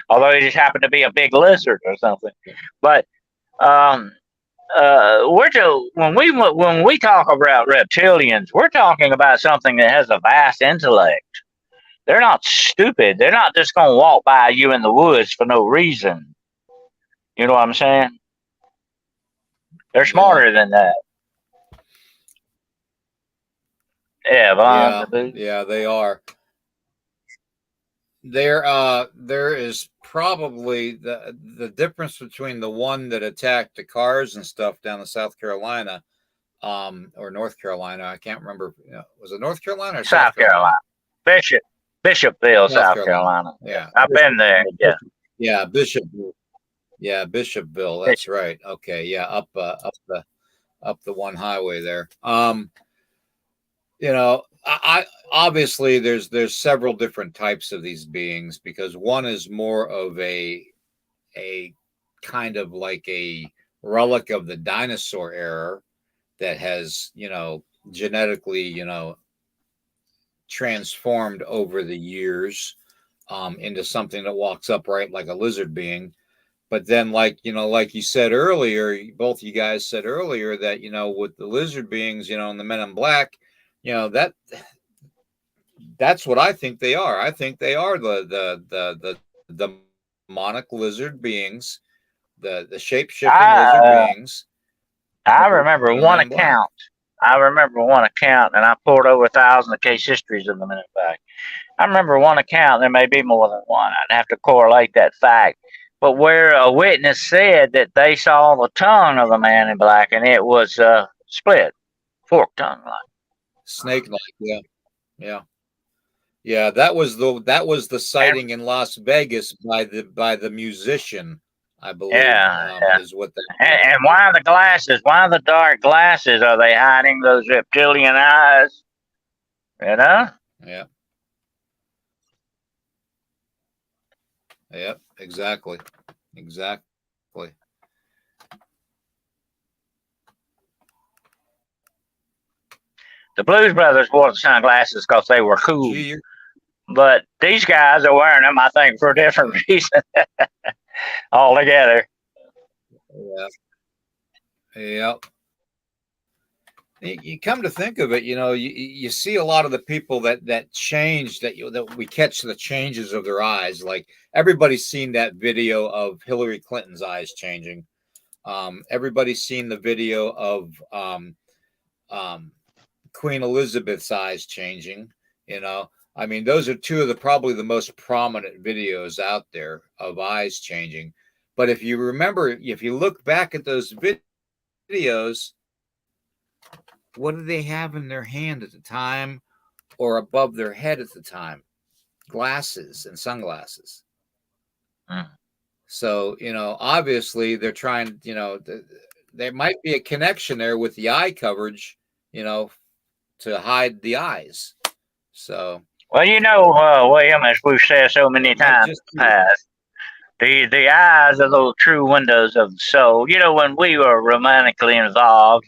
Although he just happened to be a big lizard or something. But um, when we talk about reptilians, we're talking about something that has a vast intellect. They're not stupid. They're not just going to walk by you in the woods for no reason. You know what I'm saying? They're Yeah. smarter than that. Yeah, Vaughn. Yeah, they are. There is probably the difference between the one that attacked the cars and stuff down in South Carolina, or North Carolina. I can't remember. Was it North Carolina or South South Carolina. Bishopville, South South Carolina. Carolina. Yeah. I've been there. Yeah. Yeah, Bishopville. Yeah, Bishopville. That's right. Okay. Yeah, up the one highway there. I obviously there's several different types of these beings, because one is more of a kind of like a relic of the dinosaur era that has genetically transformed over the years into something that walks upright like a lizard being. But then, like you said earlier, both you guys said earlier, that with the lizard beings, and the Men in Black, that's what I think they are. I think they are the demonic lizard beings, the shape shifting lizard beings. I remember one account. And I poured over 1,000 of case histories of the Men in Black. I remember one account. There may be more than one. I'd have to correlate that fact. But where a witness said that they saw the tongue of the Man in Black, and it was split, forked tongue like snake like. Yeah. That was the sighting in Las Vegas by the musician, I believe. Yeah. Is what that. And why are the glasses? Why are the dark glasses? Are they hiding those reptilian eyes? Yeah. Yep. Exactly. The Blues Brothers wore the sunglasses because they were cool. Gee, but these guys are wearing them, I think, for a different reason altogether. Yeah. Yep. You come to think of it, you see a lot of the people that change, that we catch the changes of their eyes. Like, everybody's seen that video of Hillary Clinton's eyes changing. Everybody's seen the video of Queen Elizabeth's eyes changing. I mean, those are two of probably the most prominent videos out there of eyes changing. But if you look back at those videos, what did they have in their hand at the time, or above their head at the time? Glasses and sunglasses. So, obviously they're trying, there might be a connection there with the eye coverage, to hide the eyes. So, well, William, as we've said so many times in the past, the eyes are those true windows of the soul. When we were romantically involved,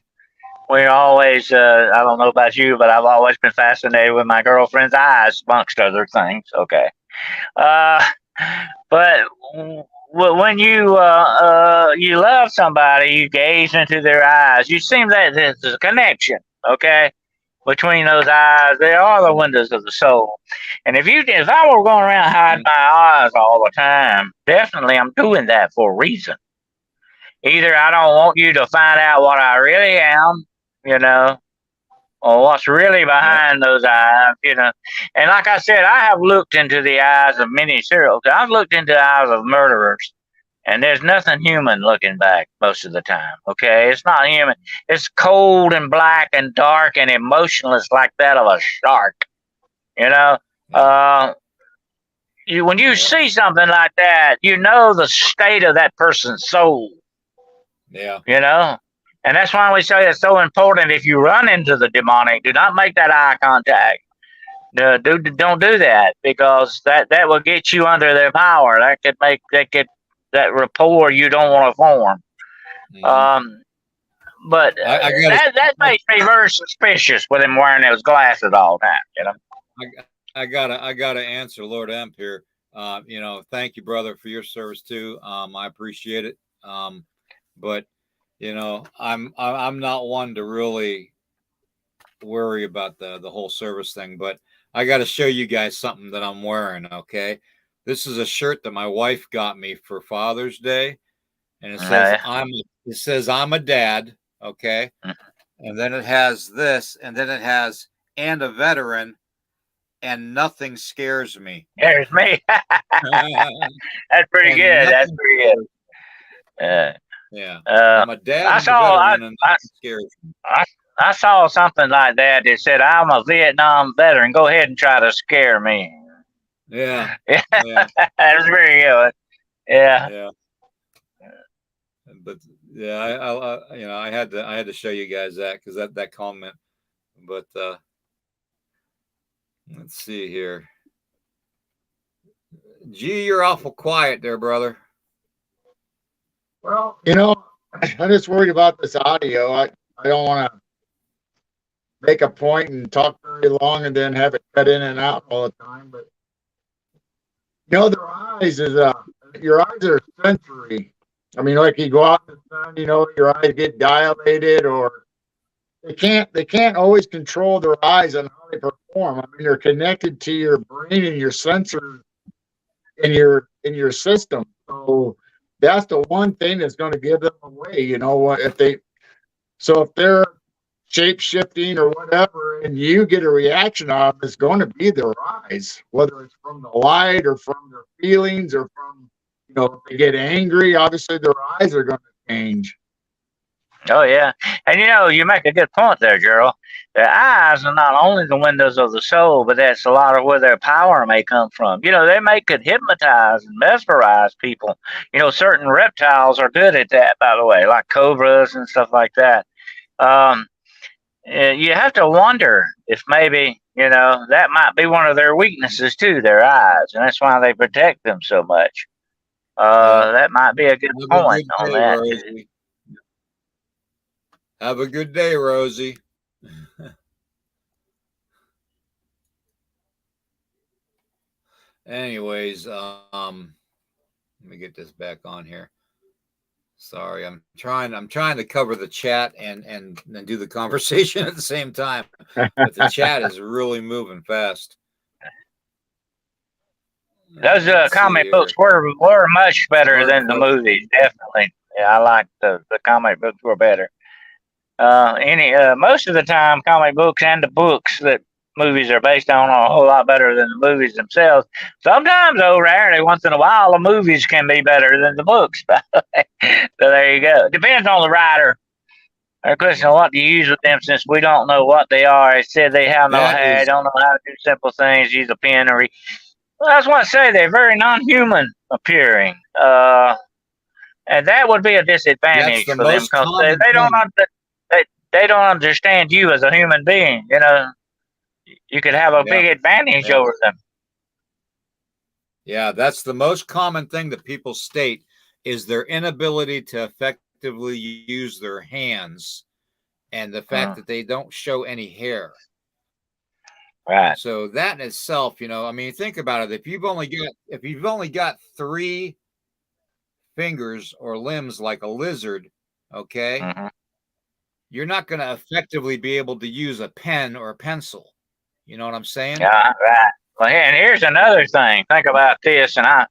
we always, I don't know about you, but I've always been fascinated with my girlfriend's eyes, amongst other things. Okay. But when you love somebody, you gaze into their eyes. You seem that there's a connection, okay, between those eyes. They are the windows of the soul. And if I were going around hiding my eyes all the time, definitely I'm doing that for a reason. either I don't want you to find out what I really am, you know, or what's really behind those eyes, you know. And like I said, I have looked into the eyes of many serial. I've looked into the eyes of murderers, and there's nothing human looking back most of the time. Okay, it's not human. It's cold and black and dark and emotionless, like that of a shark. You know, when you see something like that, you know the state of that person's soul. Yeah. You know, and that's why we say it's so important. If you run into the demonic, do not make that eye contact. Don't do that, because that will get you under their power. That rapport you don't want to form. But that makes me very suspicious with him wearing those glasses all the time. You know, I gotta answer Lord Emp here. You know, thank you, brother, for your service too. I appreciate it. But you know, I'm not one to really worry about the whole service thing. But I got to show you guys something that I'm wearing. Okay, this is a shirt that my wife got me for Father's Day, and it says I'm a dad. Okay, and then it has this, and then it has and a veteran, and nothing scares me. There's me. That's pretty good. That's pretty good. Yeah. I'm a dad. I saw something like that. It said, "I'm a Vietnam veteran. Go ahead and try to scare me." Yeah. That was very good. Yeah. Yeah. But yeah, I you know, I had to show you guys that, because that comment. But let's see here. Gee, you're awful quiet there, brother. Well, you know, I'm just worried about this audio. I don't want to make a point and talk very long and then have it cut in and out all the time. But you know, their eyes is your eyes are sensory. I mean, like you go out in the sun, you know, your eyes get dilated, or they can't always control their eyes on how they perform. I mean, they're connected to your brain and your sensors in your system. So that's the one thing that's going to give them away. You know, if they're shape shifting or whatever, and you get a reaction out, it's going to be their eyes, whether it's from the light or from their feelings or from, you know, if they get angry, obviously their eyes are going to change. Oh yeah, and you know, you make a good point there, Geryl. The eyes are not only the windows of the soul, but that's a lot of where their power may come from. You know, could hypnotize and mesmerize people. You know, certain reptiles are good at that, by the way, like cobras and stuff like that. You have to wonder if maybe, you know, that might be one of their weaknesses too, their eyes, and that's why they protect them so much. That might be a good point on that. Rosie. Have a good day, Rosie. Anyways, let me get this back on here. Sorry, I'm trying to cover the chat and do the conversation at the same time. But the chat is really moving fast. Those comic books were much better than the movies, definitely. Yeah, I like the comic books were better. Most of the time, comic books and the books that movies are based on are a whole lot better than the movies themselves. Sometimes, though, rarely, once in a while, the movies can be better than the books. So there you go. Depends on the writer. Our question: what do you use with them? Since we don't know what they are, it said they have no hair, don't know how to do simple things, use a pen or well, that's what I say. They're very non-human appearing. And that would be a disadvantage for them, because they don't understand you as a human being. You know, you could have a big advantage over them. Yeah, that's the most common thing that people state, is their inability to effectively use their hands, and the fact that they don't show any hair. Right. So that in itself, you know, I mean, think about it. If you've only got 3 fingers or limbs like a lizard, okay, you're not going to effectively be able to use a pen or a pencil. You know what I'm saying? Yeah, right. Well, and here's another thing. Think about this, and I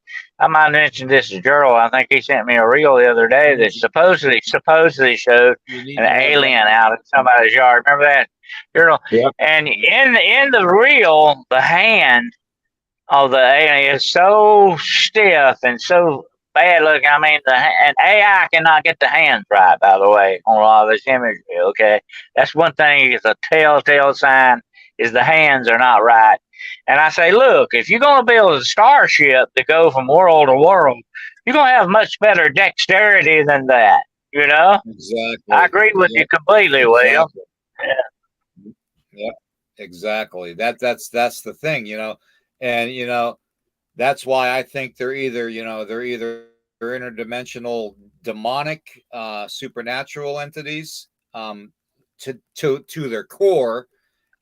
might mention this to Geryl. I think he sent me a reel the other day that supposedly showed an alien out in somebody's yard. Remember that, Geryl? Yep. And in the reel, the hand of the alien is so stiff and so bad looking. I mean, and AI cannot get the hands right. By the way, on a lot of this imagery. Okay, that's one thing. Is a telltale sign is the hands are not right. And I say, look, if you're going to build a starship to go from world to world, you're going to have much better dexterity than that. You know, Exactly. I agree with you completely, William. Yeah. Yep. Exactly. That's the thing, and that's why I think they're either interdimensional demonic supernatural entities to their core,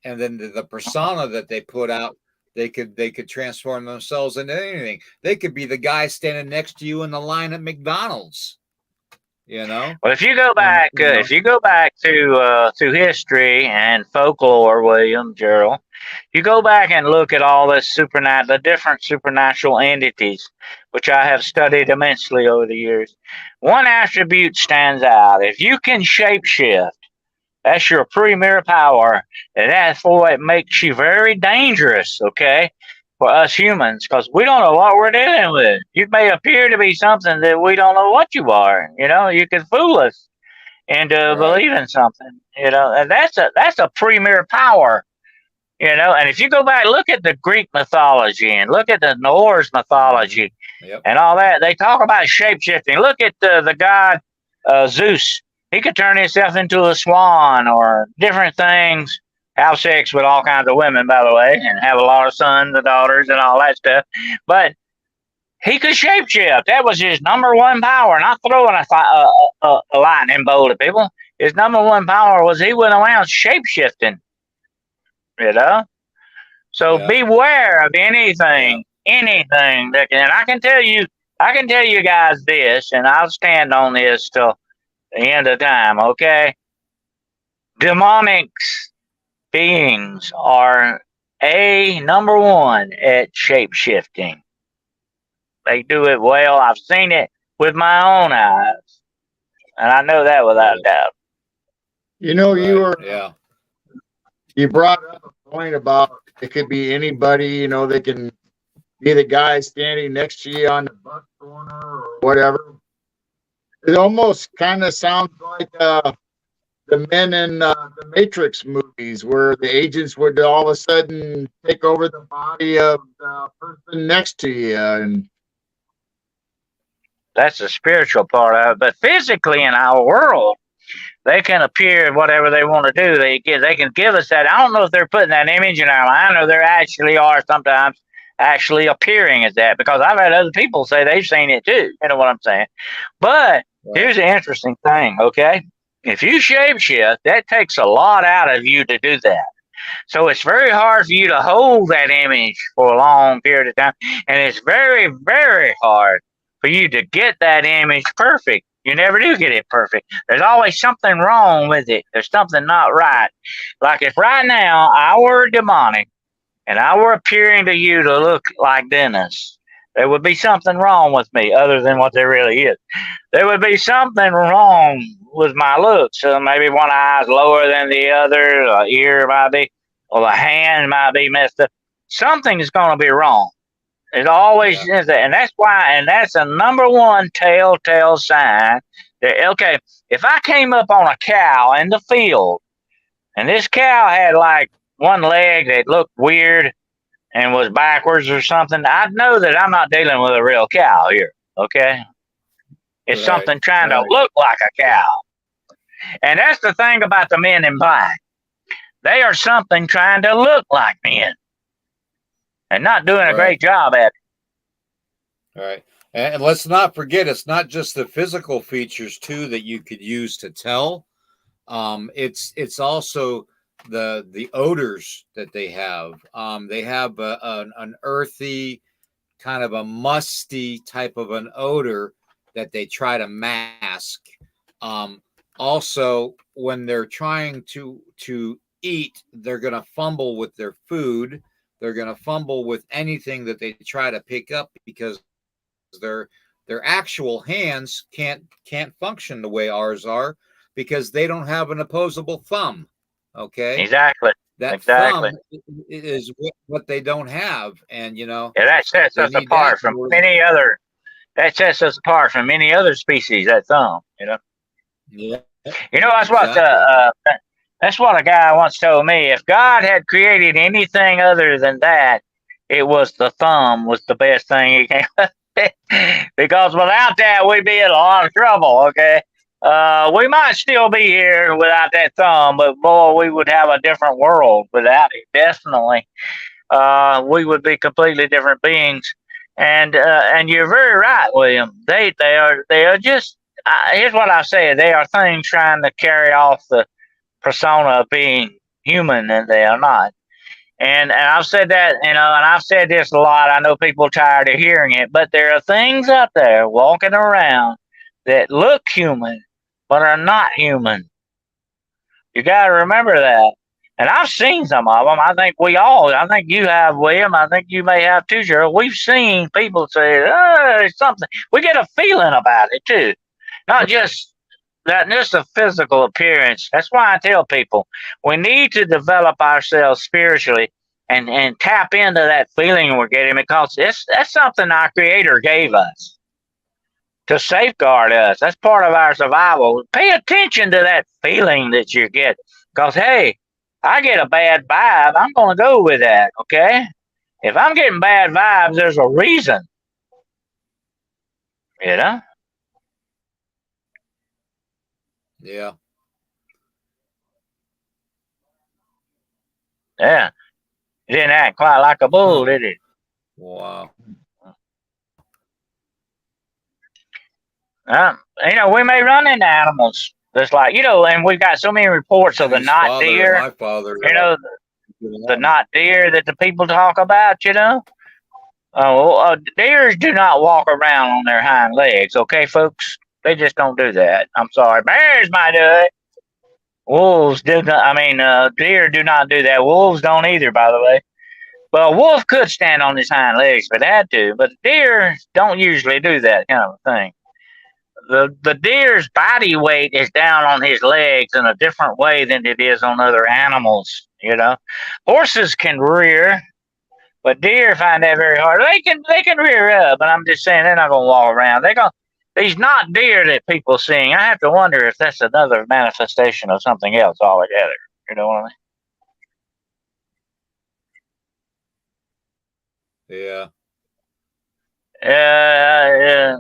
and then the persona that they put out, they could transform themselves into anything. They could be the guy standing next to you in the line at McDonald's. Well, if you go back, to history and folklore, William Gerald, you go back and look at all this the different supernatural entities, which I have studied immensely over the years. One attribute stands out: if you can shapeshift, that's your premier power, and therefore it makes you very dangerous. Okay. For us humans, because we don't know what we're dealing with. You may appear to be something that we don't know what you are. You can fool us into believing something. And that's a premier power. And if you go back, look at the Greek mythology and look at the Norse mythology and all that, they talk about shape shifting. Look at the god Zeus. He could turn himself into a swan or different things. Have sex with all kinds of women, by the way, and have a lot of sons and daughters and all that stuff. But he could shapeshift. That was his number one power. Not throwing a lightning bolt at people. His number one power was he went around shapeshifting. So beware of anything that can. And I can tell you guys this, and I'll stand on this till the end of time. Okay, demonics beings are number one at shape shifting. They do it well. I've seen it with my own eyes, and I know that without a doubt. You brought up a point about it could be anybody. They can be the guy standing next to you on the bus corner or whatever. It almost kind of sounds like the men in the Matrix movies where the agents would all of a sudden take over the body of the person next to you. And that's the spiritual part of it. But physically in our world, they can appear whatever they want to do. They can give us that. I don't know if they're putting that image in our mind or there actually are sometimes actually appearing as that, because I've had other people say they've seen it too. You know what I'm saying? But here's the interesting thing, okay? If you shapeshift, that takes a lot out of you to do that. So it's very hard for you to hold that image for a long period of time. And it's very, very hard for you to get that image perfect. You never do get it perfect. There's always something wrong with it. There's something not right. Like if right now I were demonic and I were appearing to you to look like Dennis, there would be something wrong with me other than what there really is. There would be something wrong with my looks. Maybe one eye's lower than the other, the ear might be, or the hand might be messed up. Something is going to be wrong. It always is that. And that's why, and that's a number one telltale sign that, okay, if I came up on a cow in the field and this cow had like one leg that looked weird and was backwards or something, I'd know that I'm not dealing with a real cow here, okay? It's something trying to look like a cow. And that's the thing about the men in black. They are something trying to look like men and not doing a great job at it. All right. And let's not forget, it's not just the physical features, too, that you could use to tell. It's also the odors that they have. They have an earthy, kind of a musty type of an odor that they try to mask. Also, when they're trying to eat, they're going to fumble with their food They're going to fumble with anything that they try to pick up because their actual hands can't function the way ours are because they don't have an opposable thumb. Okay, Exactly. that Exactly. thumb is what they don't have, and Yeah, that sets they us need that. apart from many other. That sets us apart from many other species. That thumb, Yeah, That's what exactly. that's what a guy once told me. If God had created anything other than that, it was the thumb was the best thing he came. Because without that, we'd be in a lot of trouble. Okay, we might still be here without that thumb, but boy, we would have a different world without it. Definitely, we would be completely different beings. And you're very right, William. They are just. Here's what I say: they are things trying to carry off the persona of being human, and they are not. And I've said that, and I've said this a lot. I know people are tired of hearing it, but there are things out there walking around that look human, but are not human. You got to remember that. And I've seen some of them. I think you have, William. I think you may have too, Gerald. We've seen people say, oh, there's something. We get a feeling about it too. Not just a physical appearance. That's why I tell people we need to develop ourselves spiritually and tap into that feeling we're getting because that's something our Creator gave us to safeguard us. That's part of our survival. Pay attention to that feeling that you get because, hey, I get a bad vibe. I'm going to go with that, okay? If I'm getting bad vibes, there's a reason, you know? Yeah. Yeah. It didn't act quite like a bull, did it? Wow. We may run into animals. Just like, and we've got so many reports of the His not father deer, and my father. the not deer that the people talk about. Deers do not walk around on their hind legs, okay, folks? They just don't do that. I'm sorry. Bears might do it. Wolves do not, deer do not do that. Wolves don't either, by the way. Well, a wolf could stand on his hind legs if it had to, but deer don't usually do that kind of thing. The deer's body weight is down on his legs in a different way than it is on other animals. Horses can rear, but deer find that very hard. They can rear up, but I'm just saying they're not gonna walk around. These not deer that people seeing. I have to wonder if that's another manifestation of something else altogether. You know what I mean? Yeah.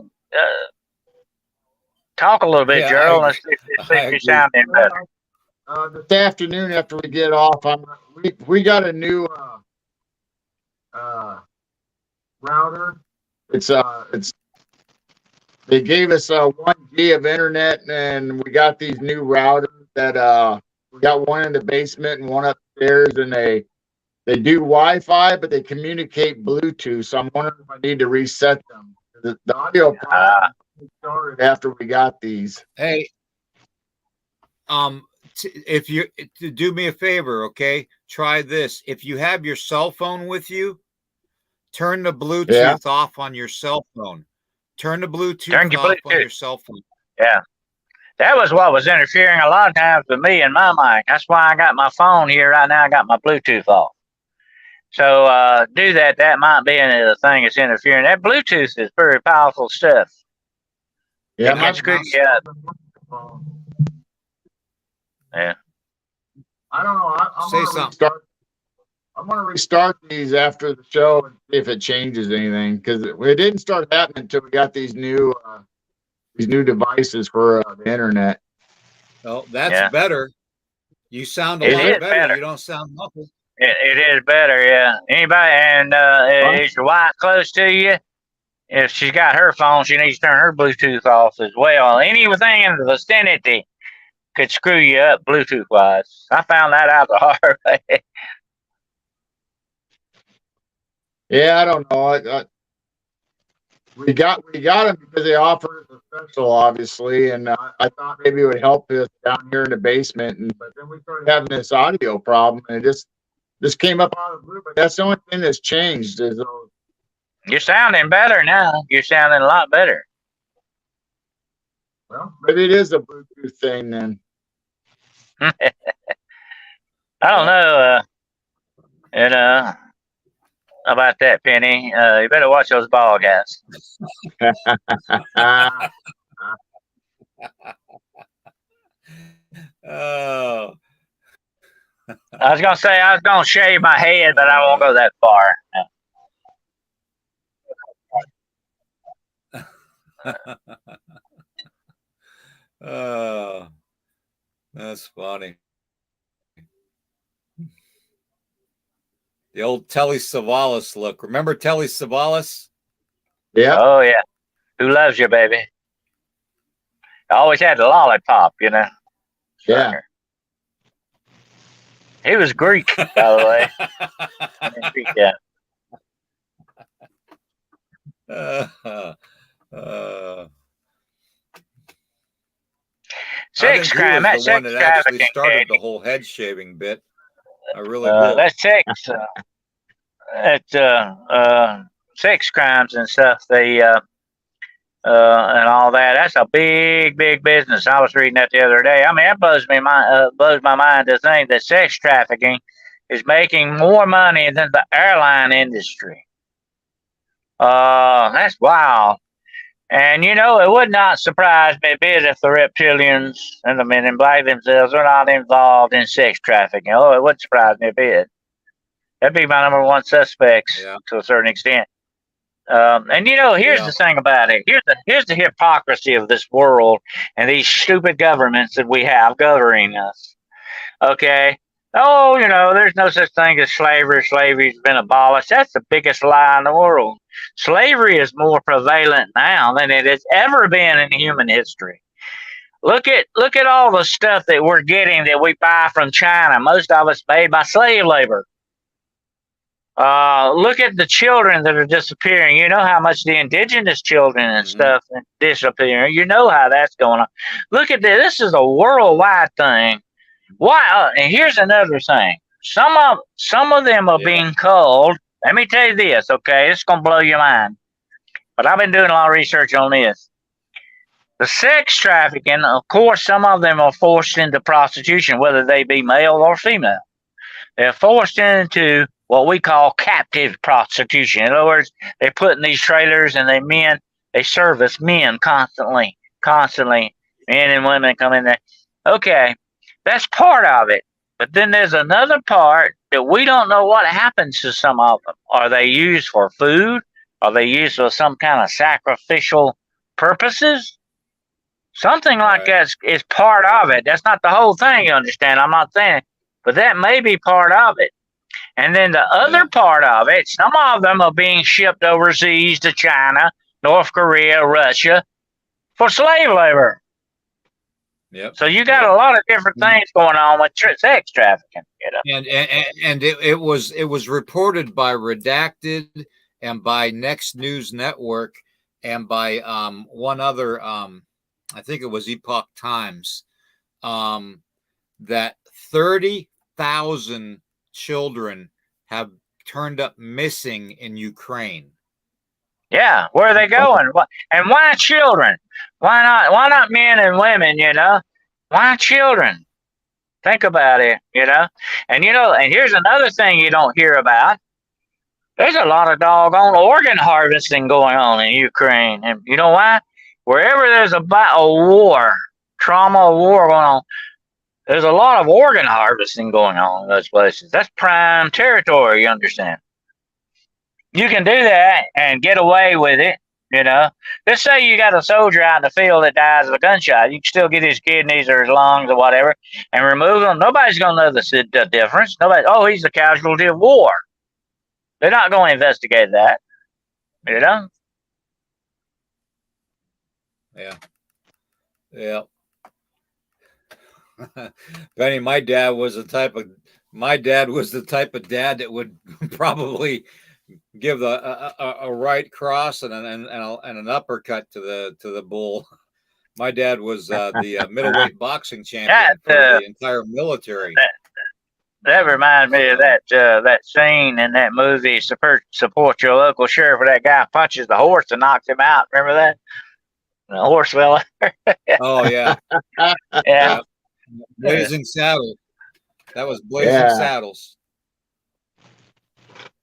Talk a little bit, Geryl. Let's see if you're sounding better. This afternoon, after we get off, we got a new router. It's they gave us 1G of internet, and we got these new routers that we got one in the basement and one upstairs, and they do Wi-Fi, but they communicate Bluetooth. So I'm wondering if I need to reset them. The audio problem started after we got these. Hey, if you do me a favor, okay, try this. If you have your cell phone with you, turn the Bluetooth off on your cell phone. Turn the Bluetooth off on your cell phone. Yeah. That was what was interfering a lot of times with me and my mic. That's why I got my phone here right now. I got my Bluetooth off. So do that. That might be the thing that's interfering. That Bluetooth is very powerful stuff. Yeah, Yeah. I don't know. I'm going to restart these after the show and see if it changes anything, because it didn't start happening until we got these new devices for the internet. Oh, that's better. You sound a lot better. You don't sound muffled. It is better, yeah. Anybody, and is your wife close to you? If she's got her phone, she needs to turn her Bluetooth off as well. Anything in the vicinity could screw you up Bluetooth wise. I found that out the hard way. Yeah, I don't know. We got them because they offered a special, obviously, and I thought maybe it would help us down here in the basement. But then we started having this audio problem, and this came up out of the blue, but that's the only thing that's changed. Is You're sounding better now. You're sounding a lot better. well, maybe it is a Bluetooth thing then. I don't know. You know about that, Penny. You better watch those ball guys. Oh. I was gonna say I was gonna shave my head, but I won't go that far. Oh, that's funny. The old Telly Savalas look. Remember Telly Savalas? Yeah. Oh yeah. Who loves you, baby? I always had the lollipop, you know. Yeah. He was Greek, by the way. Greek, yeah. Sex crime. That He was the one sex that actually trafficking. started the whole head shaving bit. I really do. That's sex. Sex crimes and stuff. And all that. That's a big, big business. I was reading that the other day. I mean, that blows my mind to think that sex trafficking is making more money than the airline industry. That's wild. And you know, it would not surprise me a bit if the reptilians and the men in black themselves are not involved in sex trafficking. Oh, it wouldn't surprise me a bit. That'd be my number one suspects to a certain extent. And you know, here's the thing about it. Here's the hypocrisy of this world and these stupid governments that we have governing us. Okay. Oh, you know, there's no such thing as slavery. Slavery's been abolished. That's the biggest lie in the world. Slavery is more prevalent now than it has ever been in human history. Look at all the stuff that we're getting that we buy from China. Most of it's made by slave labor. Look at the children that are disappearing. You know how much the indigenous children and stuff are disappearing. You know how that's going on. Look at this. This is a worldwide thing. Why? And here's another thing. Some of them are being called. Let me tell you this, okay? It's gonna blow your mind. But I've been doing a lot of research on this. The sex trafficking, of course, some of them are forced into prostitution, whether they be male or female. They're forced into what we call captive prostitution. In other words, they put in these trailers and they service men constantly. Men and women come in there. Okay, that's part of it. But then there's another part that we don't know what happens to some of them. Are they used for food? Are they used for some kind of sacrificial purposes? Something like that is part of it. That's not the whole thing, you understand? I'm not saying, but that may be part of it. And then the other part of it, some of them are being shipped overseas to China, North Korea, Russia for slave labor. Yep. So you got a lot of different things going on with sex trafficking. You know? And it was reported by Redacted and by Next News Network and by one other, I think it was Epoch Times, that 30,000 children have turned up missing in Ukraine. Yeah, where are they going? And why children? Why not men and women, you know? Why children? Think about it, you know? And here's another thing you don't hear about. There's a lot of doggone organ harvesting going on in Ukraine. And you know why? Wherever there's a war, trauma, war going on, there's a lot of organ harvesting going on in those places. That's prime territory, you understand? You can do that and get away with it, you know. Let's say you got a soldier out in the field that dies of a gunshot. You can still get his kidneys or his lungs or whatever and remove them. Nobody's going to know the difference. He's a casualty of war. They're not going to investigate that, you know. Yeah. Benny, my dad was the type of dad that would probably give a right cross and an uppercut to the bull. My dad was the middleweight boxing champion for the entire military. That reminds me of that scene in that movie, Support Your Local Sheriff, where that guy punches the horse and knocks him out. Remember that? The horse fella. Oh yeah, Yeah. yeah. Blazing Saddles. That was Blazing Yeah. Saddles.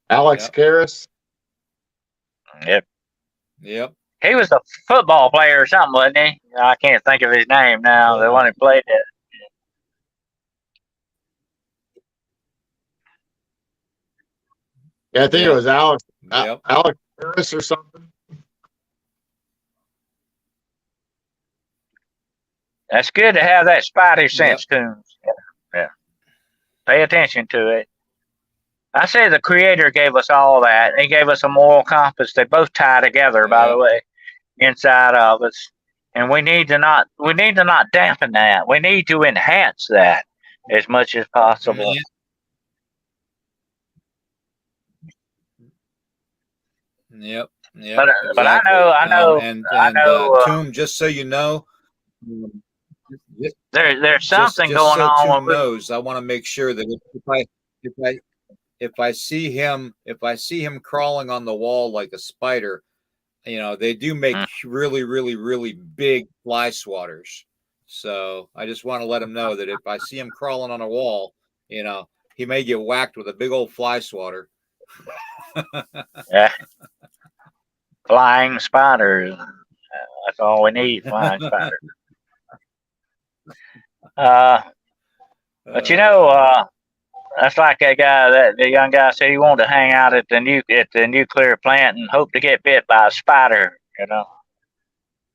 Alex Yep. Karras. Yep. Yep. He was a football player or something, wasn't he? I can't think of his name now. The one who played it. Yeah, I think it Yep. was Alex Yep. Alex Karras or something. That's good to have that spidey sense, Yep. Coons. Yeah. Pay attention to it. I say the Creator gave us all that. He gave us a moral compass. They both tie together, by the Yep. way, inside of us. And we need to not dampen that. We need to enhance that as much as possible. Yep. Yep. But Exactly. I know, Toom, just so you know, there's just something just going so on. Toom knows, I want to make sure that if I see him crawling on the wall like a spider, they do make really, really, really big fly swatters. So I just want to let him know that if I see him crawling on a wall, he may get whacked with a big old fly swatter. Yeah. Flying spiders. That's all we need, flying spiders. But that's like that guy, the young guy said he wanted to hang out at the nuclear plant and hope to get bit by a spider. But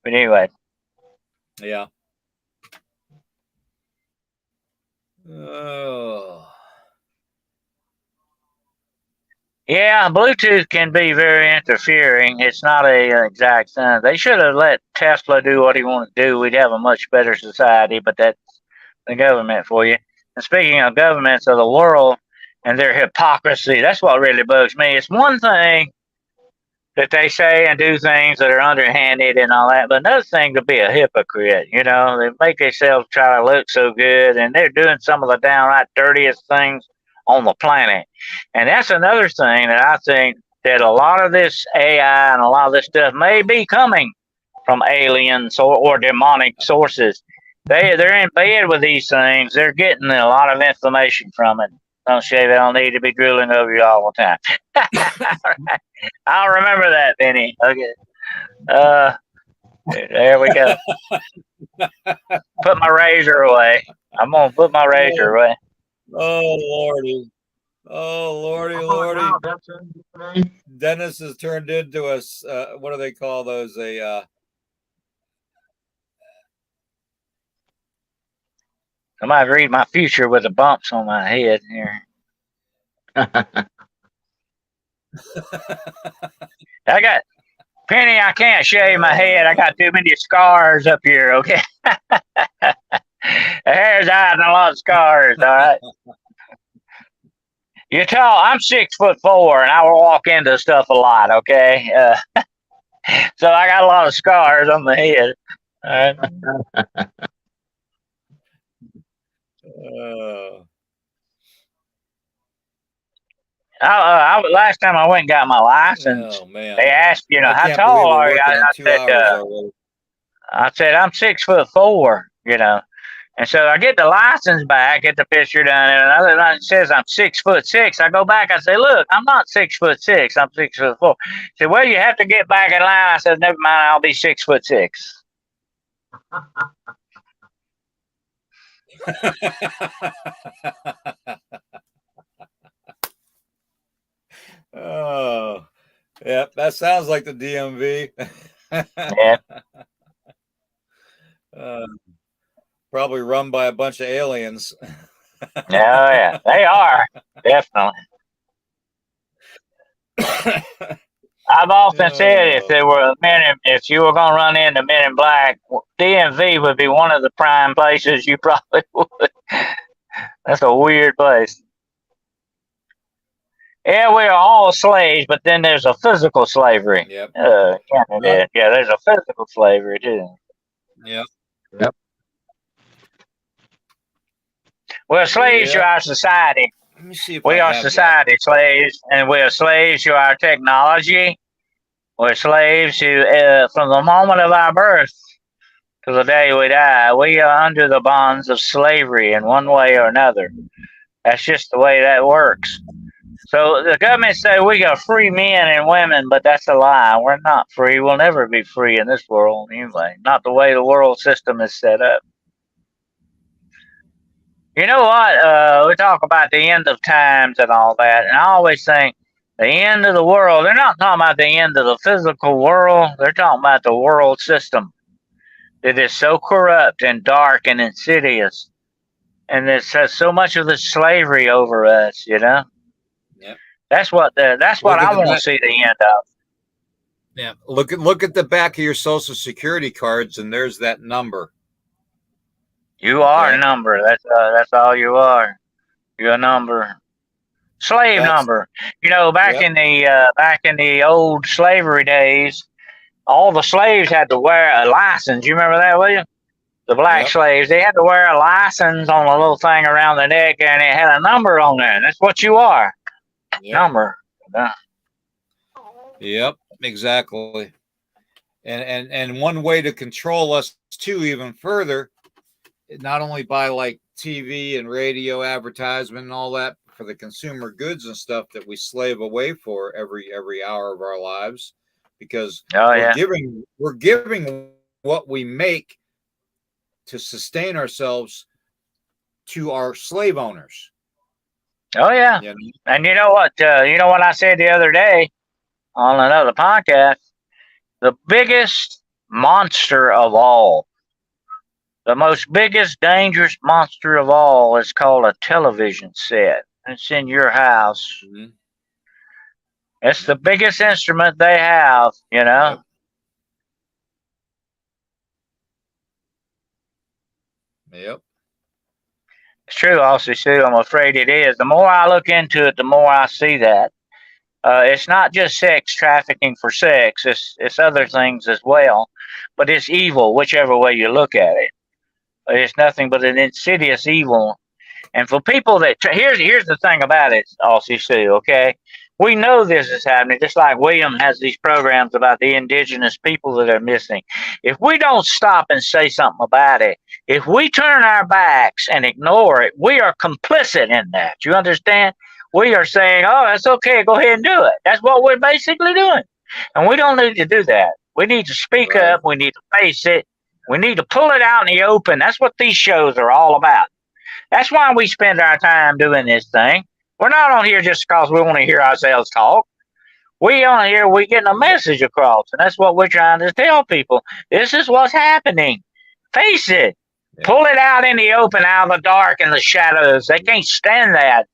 anyway. Yeah. Oh. Yeah, Bluetooth can be very interfering. It's not a exact science. They should have let Tesla do what he wanted to do. We'd have a much better society, but that's the government for you. And speaking of governments of the world and their hypocrisy, that's what really bugs me. It's one thing that they say and do things that are underhanded and all that, but another thing to be a hypocrite. They make themselves try to look so good, and they're doing some of the downright dirtiest things on the planet. And that's another thing that I think that a lot of this AI and a lot of this stuff may be coming from aliens or demonic sources. They're in bed with these things. They're getting a lot of information from it. Don't shave. I don't need to be drooling over you all the time. Right. I'll remember that, Benny. Okay. There we go. Put my razor away. I'm gonna put my razor away. Oh Lordy. Oh Lordy. Dennis has turned into us. What do they call those? I might read my future with the bumps on my head here. I got Penny. I can't shave my head. I got too many scars up here. Okay, the hair's out and a lot of scars. All right. You're tall. I'm 6'4", and I will walk into stuff a lot. Okay, so I got a lot of scars on the head. All right. Last time I went and got my license, they asked, how tall are you? I said, I'm 6'4", and so I get the license back, get the picture done, and another line says I'm 6'6". I go back, I say, look, I'm not 6'6", I'm 6'4". He said, well, you have to get back in line. I said, never mind, I'll be 6'6". Oh, yeah, that sounds like the DMV. Yeah. Probably run by a bunch of aliens. Oh, yeah, they are, definitely. I've often said if you were going to run into Men in Black, DMV would be one of the prime places you probably would. That's a weird place. Yeah, we are all slaves, but then there's a physical slavery. Yep. Yeah, there's a physical slavery too. Yep. We're slaves to Yeah. our society. Let me see if We I are have that. society slaves, and we are slaves to our technology. We're slaves to from the moment of our birth to the day we die. We are under the bonds of slavery in one way or another. That's just the way that works. So the government say we are free men and women, but that's a lie. We're not free. We'll never be free in this world anyway. Not the way the world system is set up. You know what? We talk about the end of times and all that, and I always think the end of the world. They're not talking about the end of the physical world. They're talking about the world system that is so corrupt and dark and insidious, and it has so much of the slavery over us. You know, Yep. that's what Look at I the want to back. see the end of. Yeah. Look at the back of your social security cards, and there's that number. You are a Okay. number. That's all you are. You're a number. Slave That's number. You know, yep. back in the old slavery days, all the slaves had to wear a license. You remember that, William? The black Yep. slaves, they had to wear a license on a little thing around the neck, and it had a number on there. That's what you are. Yep. Number. Yep. Exactly. And one way to control us too, even further, not only by like TV and radio advertisement and all that for the consumer goods and stuff that we slave away for every hour of our lives, because Oh yeah. we're giving what we make to sustain ourselves to our slave owners. Oh yeah. You know? And you know what? You know what I said the other day on another podcast? The biggest monster of all, the most biggest dangerous monster of all, is called a television set. It's in your house. Mm-hmm. It's the biggest instrument they have. You know. Yep. It's true, also, Sue. I'm afraid it is. The more I look into it, the more I see that. It's not just sex trafficking for sex. It's other things as well, but it's evil, whichever way you look at it. It's nothing but an insidious evil. And for people that here's the thing about it, Aussie Sue. Okay, we know this is happening. Just like William has these programs about the indigenous people that are missing. If we don't stop and say something about it, if we turn our backs and ignore it, we are complicit in that. You understand? We are saying, "Oh, that's okay. Go ahead and do it." That's what we're basically doing, and we don't need to do that. We need to speak Right. up. We need to face it. We need to pull it out in the open. That's what these shows are all about. That's why we spend our time doing this thing. We're not on here just because we want to hear ourselves talk. We on here, we getting a message across, and that's what we're trying to tell people. This is what's happening. Face it. Yeah. Pull it out in the open, out of the dark and the shadows. They can't stand that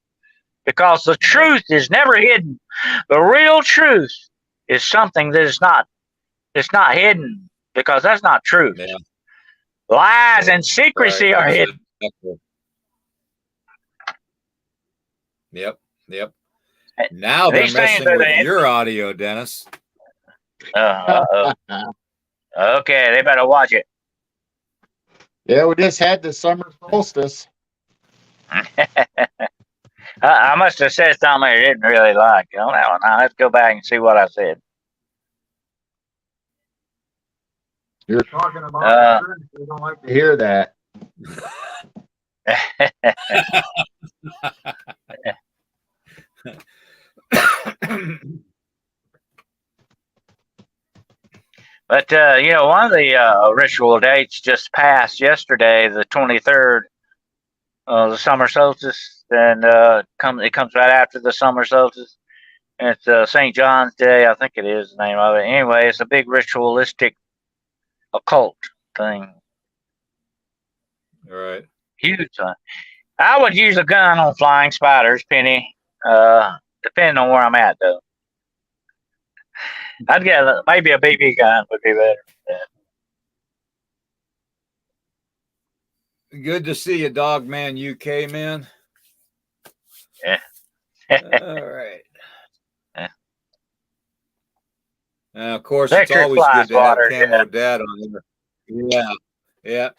because the truth is never hidden. The real truth is something that is not. It's not hidden because that's not truth. Yeah. Lies and secrecy are hidden. Exactly. Yep. Yep. Now they're These things messing are with your audio, Dennis. Uh-oh. Okay, they better watch it. Yeah, we just had the summer solstice. I must have said something I didn't really like on that one. Now, let's go back and see what I said. You're talking about the truth. We don't like to hear that. But, you know, one of the ritual dates just passed yesterday, the 23rd, the summer solstice, and it comes right after the summer solstice. And it's St. John's Day, I think it is the name of it. Anyway, it's a big ritualistic occult thing. All right. Huge one. I would use a gun on flying spiders, Penny, depending on where I'm at, though. I'd get maybe a BB gun would be better. Good to see you, Dog Man UK, man. Yeah. All right. Yeah. Of course, Electric it's always fly good to have swatter, Camo Dad on here. Yeah. Yeah.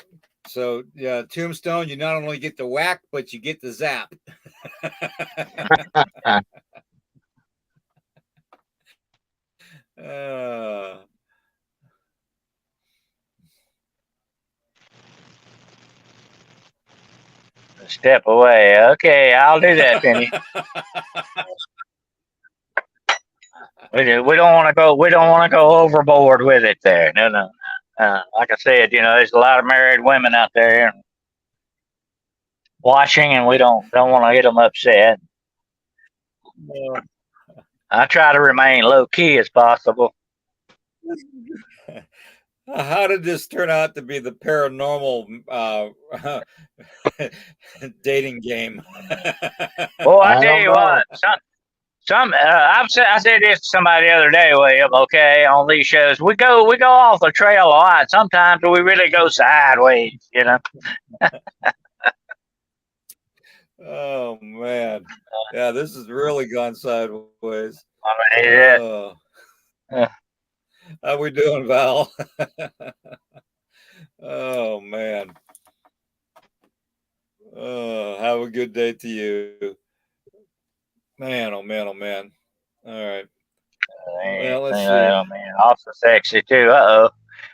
So yeah, Tombstone, you not only get the whack, but you get the zap. uh, Step away. Okay, I'll do that, Penny. We don't want to go. We don't want to go overboard with it. There, no, no. Like I said, there's a lot of married women out there watching, and we don't want to get them upset. I try to remain low key as possible. How did this turn out to be the paranormal dating game? Well, I I tell don't you know. what, I said this to somebody the other day, William. Okay, on these shows, we go off the trail a lot. Sometimes we really go sideways. Oh man, yeah, this has really gone sideways. I mean, Oh, uh, how we doing, Val? Oh man. Oh, have a good day to you. Man, oh man, oh man. All right. Well, let's see. oh man, also sexy too. Uh oh,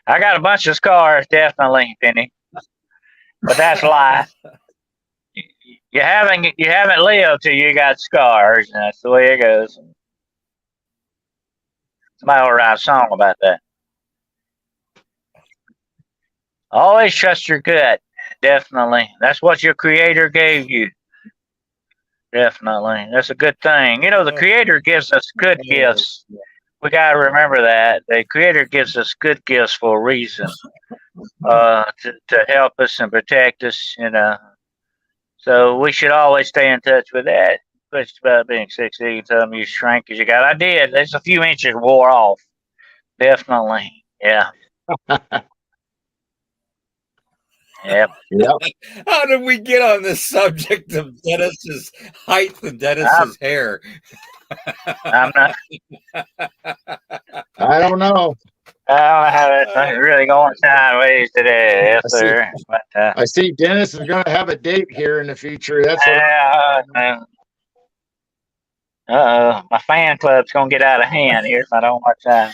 I got a bunch of scars, definitely, Penny. But that's life. You haven't lived till you got scars, and that's the way it goes. Somebody will write a song about that. Always trust your gut. Definitely. That's what your creator gave you. Definitely. That's a good thing. The creator gives us good gifts. We got to remember that. The creator gives us good gifts for a reason. To help us and protect us. So we should always stay in touch with that. Especially about being 60. You tell them you shrank as you got. I did. There's a few inches wore off. Definitely. Yeah. Yep. Yep. How did we get on this subject of Dennis's height and I'm, Dennis's hair? I'm not. I don't know. I don't know how that's really going sideways today. Yes, I see. sir. But I see. Dennis is going to have a date here in the future. That's what. my fan club's gonna get out of hand here if I don't watch time.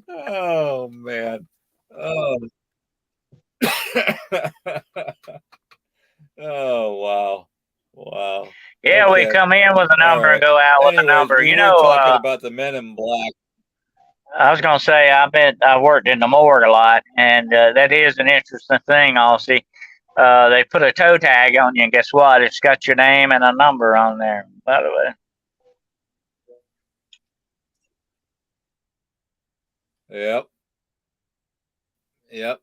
Oh man. Oh. Oh wow. Wow. Yeah, Okay. we come in with a number and go out with a number. We were talking about the Men in Black. I was gonna say I worked in the morgue a lot, and that is an interesting thing. Also, they put a toe tag on you, and guess what? It's got your name and a number on there. By the way. Yep. Yep.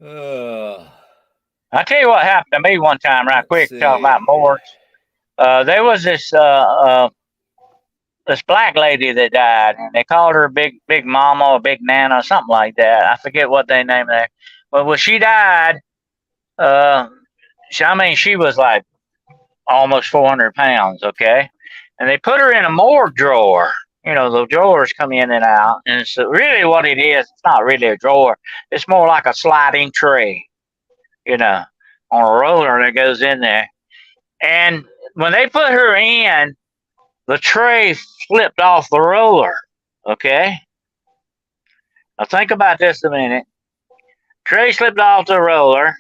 I'll tell you what happened to me one time, right quick, talking about morgues. There was this black lady that died, and they called her Big Mama or Big Nana or something like that. I forget what they named her. But when she died, she was like almost 400 pounds, okay? And they put her in a morgue drawer. The drawers come in and out. And so really what it is, it's not really a drawer. It's more like a sliding tray, on a roller that goes in there. And when they put her in, the tray flipped off the roller, okay? Now think about this a minute. Tray slipped off the roller.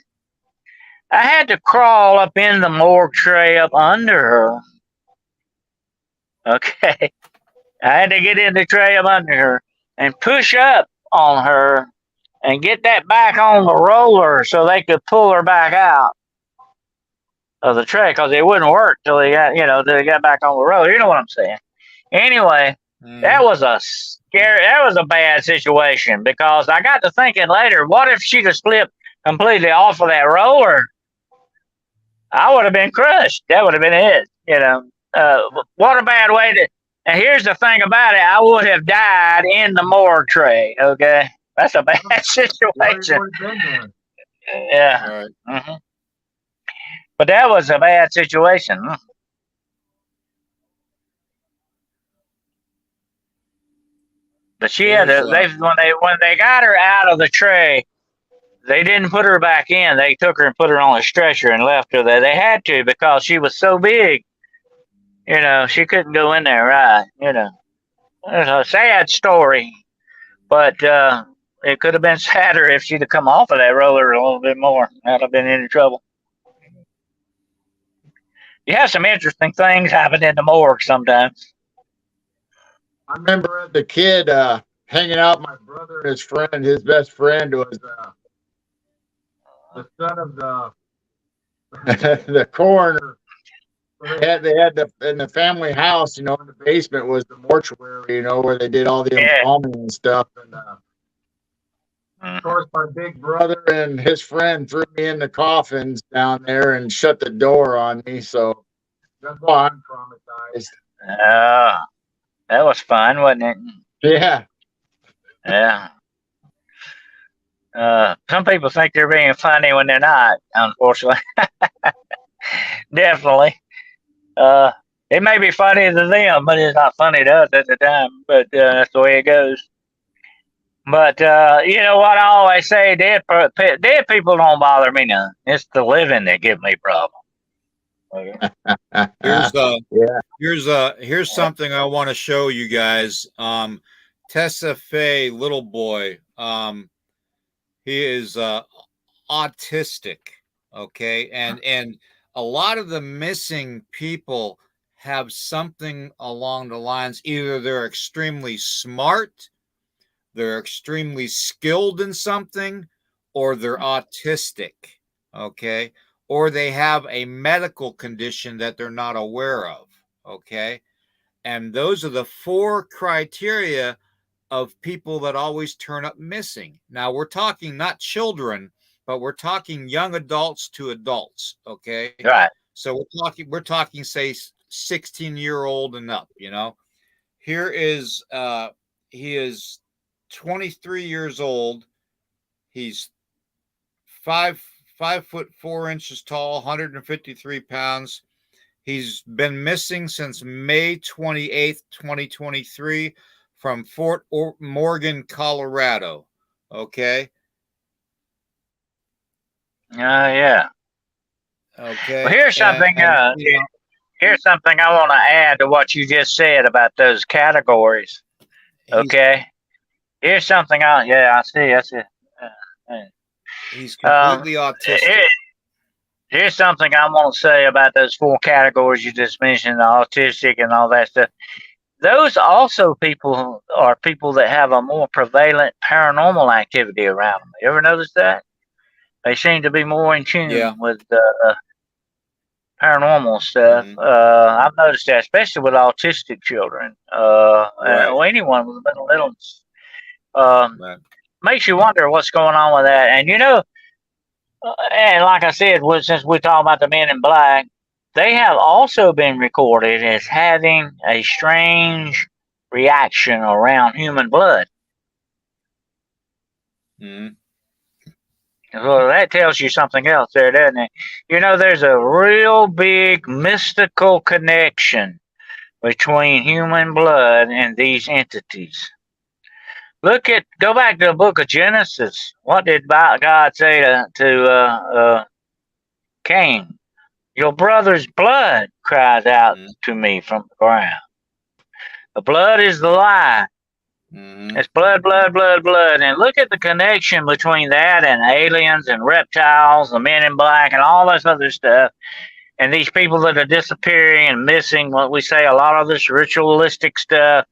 I had to crawl up in the morgue tray up under her. Okay. I had to get in the tray up under her and push up on her and get that back on the roller so they could pull her back out of the tray because it wouldn't work till they got back on the roller. You know what I'm saying? Anyway, that was a bad situation because I got to thinking later, what if she'd have slipped completely off of that roller? I would have been crushed. That would have been it. What a bad way to. And here's the thing about it: I would have died in the morgue tray. Okay, that's a bad situation. Yeah. All right. Mm-hmm. But that was a bad situation. But she had to. When they got her out of the tray, they didn't put her back in. They took her and put her on a stretcher and left her there. They had to because she was so big. She couldn't go in there, right? It's a sad story, but it could have been sadder if she'd have come off of that roller a little bit more. I'd have been in trouble. You have some interesting things happen in the morgue sometimes. I remember as a kid hanging out with my brother and his friend. His best friend was the son of the coroner. So they had in the family house, in the basement was the mortuary, where they did all the embalming and stuff. And of course, my big brother and his friend threw me in the coffins down there and shut the door on me. So that's why I'm traumatized. That was fun, wasn't it? Yeah. Yeah. Some people think they're being funny when they're not, unfortunately. Definitely. It may be funny to them, but it's not funny to us at the time. But that's the way it goes. But you know what I always say: dead people don't bother me none. It's the living that give me problems. Here's something I want to show you guys. Tessa Faye, little boy. He is autistic. Okay, and a lot of the missing people have something along the lines. Either they're extremely smart, they're extremely skilled in something, or they're autistic. Okay, or they have a medical condition that they're not aware of. Okay, and those are the 4 criteria of people that always turn up missing. Now we're talking not children, but we're talking young adults to adults. Okay, right. So we're talking say 16-year-old and up. Here is he is 23 years old. He's 5'4" tall, 153 pounds. He's been missing since May 28th, 2023 from Fort Morgan, Colorado. Okay. Yeah. Okay. Well, here's something. Here's something I want to add to what you just said about those categories. Okay. Here's something. I see. He's completely autistic. Here's something I want to say about those 4 categories you just mentioned: the autistic and all that stuff. Those also are people that have a more prevalent paranormal activity around them. You ever notice that? They seem to be more in tune with paranormal stuff. Mm-hmm. I've noticed that, especially with autistic children, or anyone with mental illness. Makes you wonder what's going on with that. And and like I said, since we're talking about the Men in Black, they have also been recorded as having a strange reaction around human blood. Mm-hmm. Well, that tells you something else there, doesn't it? There's a real big mystical connection between human blood and these entities. Go back to the book of Genesis. What did God say to Cain? Your brother's blood cries out to me from the ground. The blood is the lie. It's blood, blood, blood, blood. And look at the connection between that and aliens and reptiles, the Men in Black, and all this other stuff. And these people that are disappearing and missing, what we say, a lot of this ritualistic stuff.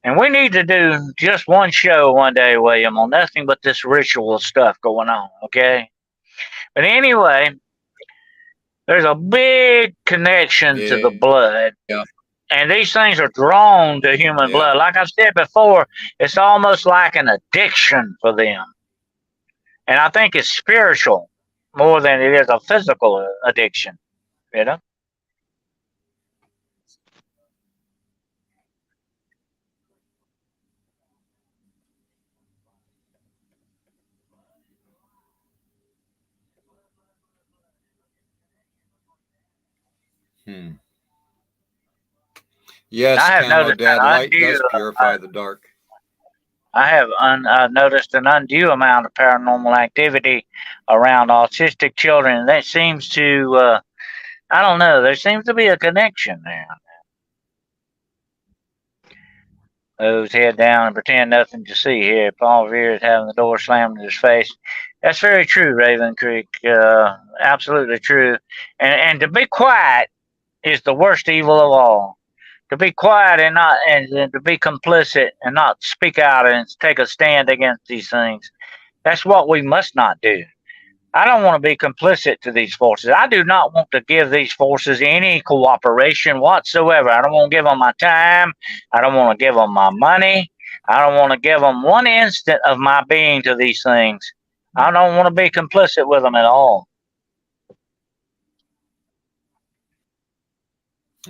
And we need to do just one show one day, William, on nothing but this ritual stuff going on, okay? But anyway, there's a big connection to the blood. Yeah. And these things are drawn to human blood. Like I've said before, it's almost like an addiction for them. And I think it's spiritual more than it is a physical addiction, Yes, Camo Dad, light does purify the dark. noticed an undue amount of paranormal activity around autistic children. That seems to, I don't know, there seems to be a connection there. Moves head down and pretend nothing to see here. Paul Revere is having the door slammed in his face. That's very true, Raven Creek. Absolutely true. And to be quiet is the worst evil of all. To be quiet and to be complicit and not speak out and take a stand against these things. That's what we must not do. I don't want to be complicit to these forces. I do not want to give these forces any cooperation whatsoever. I don't want to give them my time. I don't want to give them my money. I don't want to give them one instant of my being to these things. I don't want to be complicit with them at all.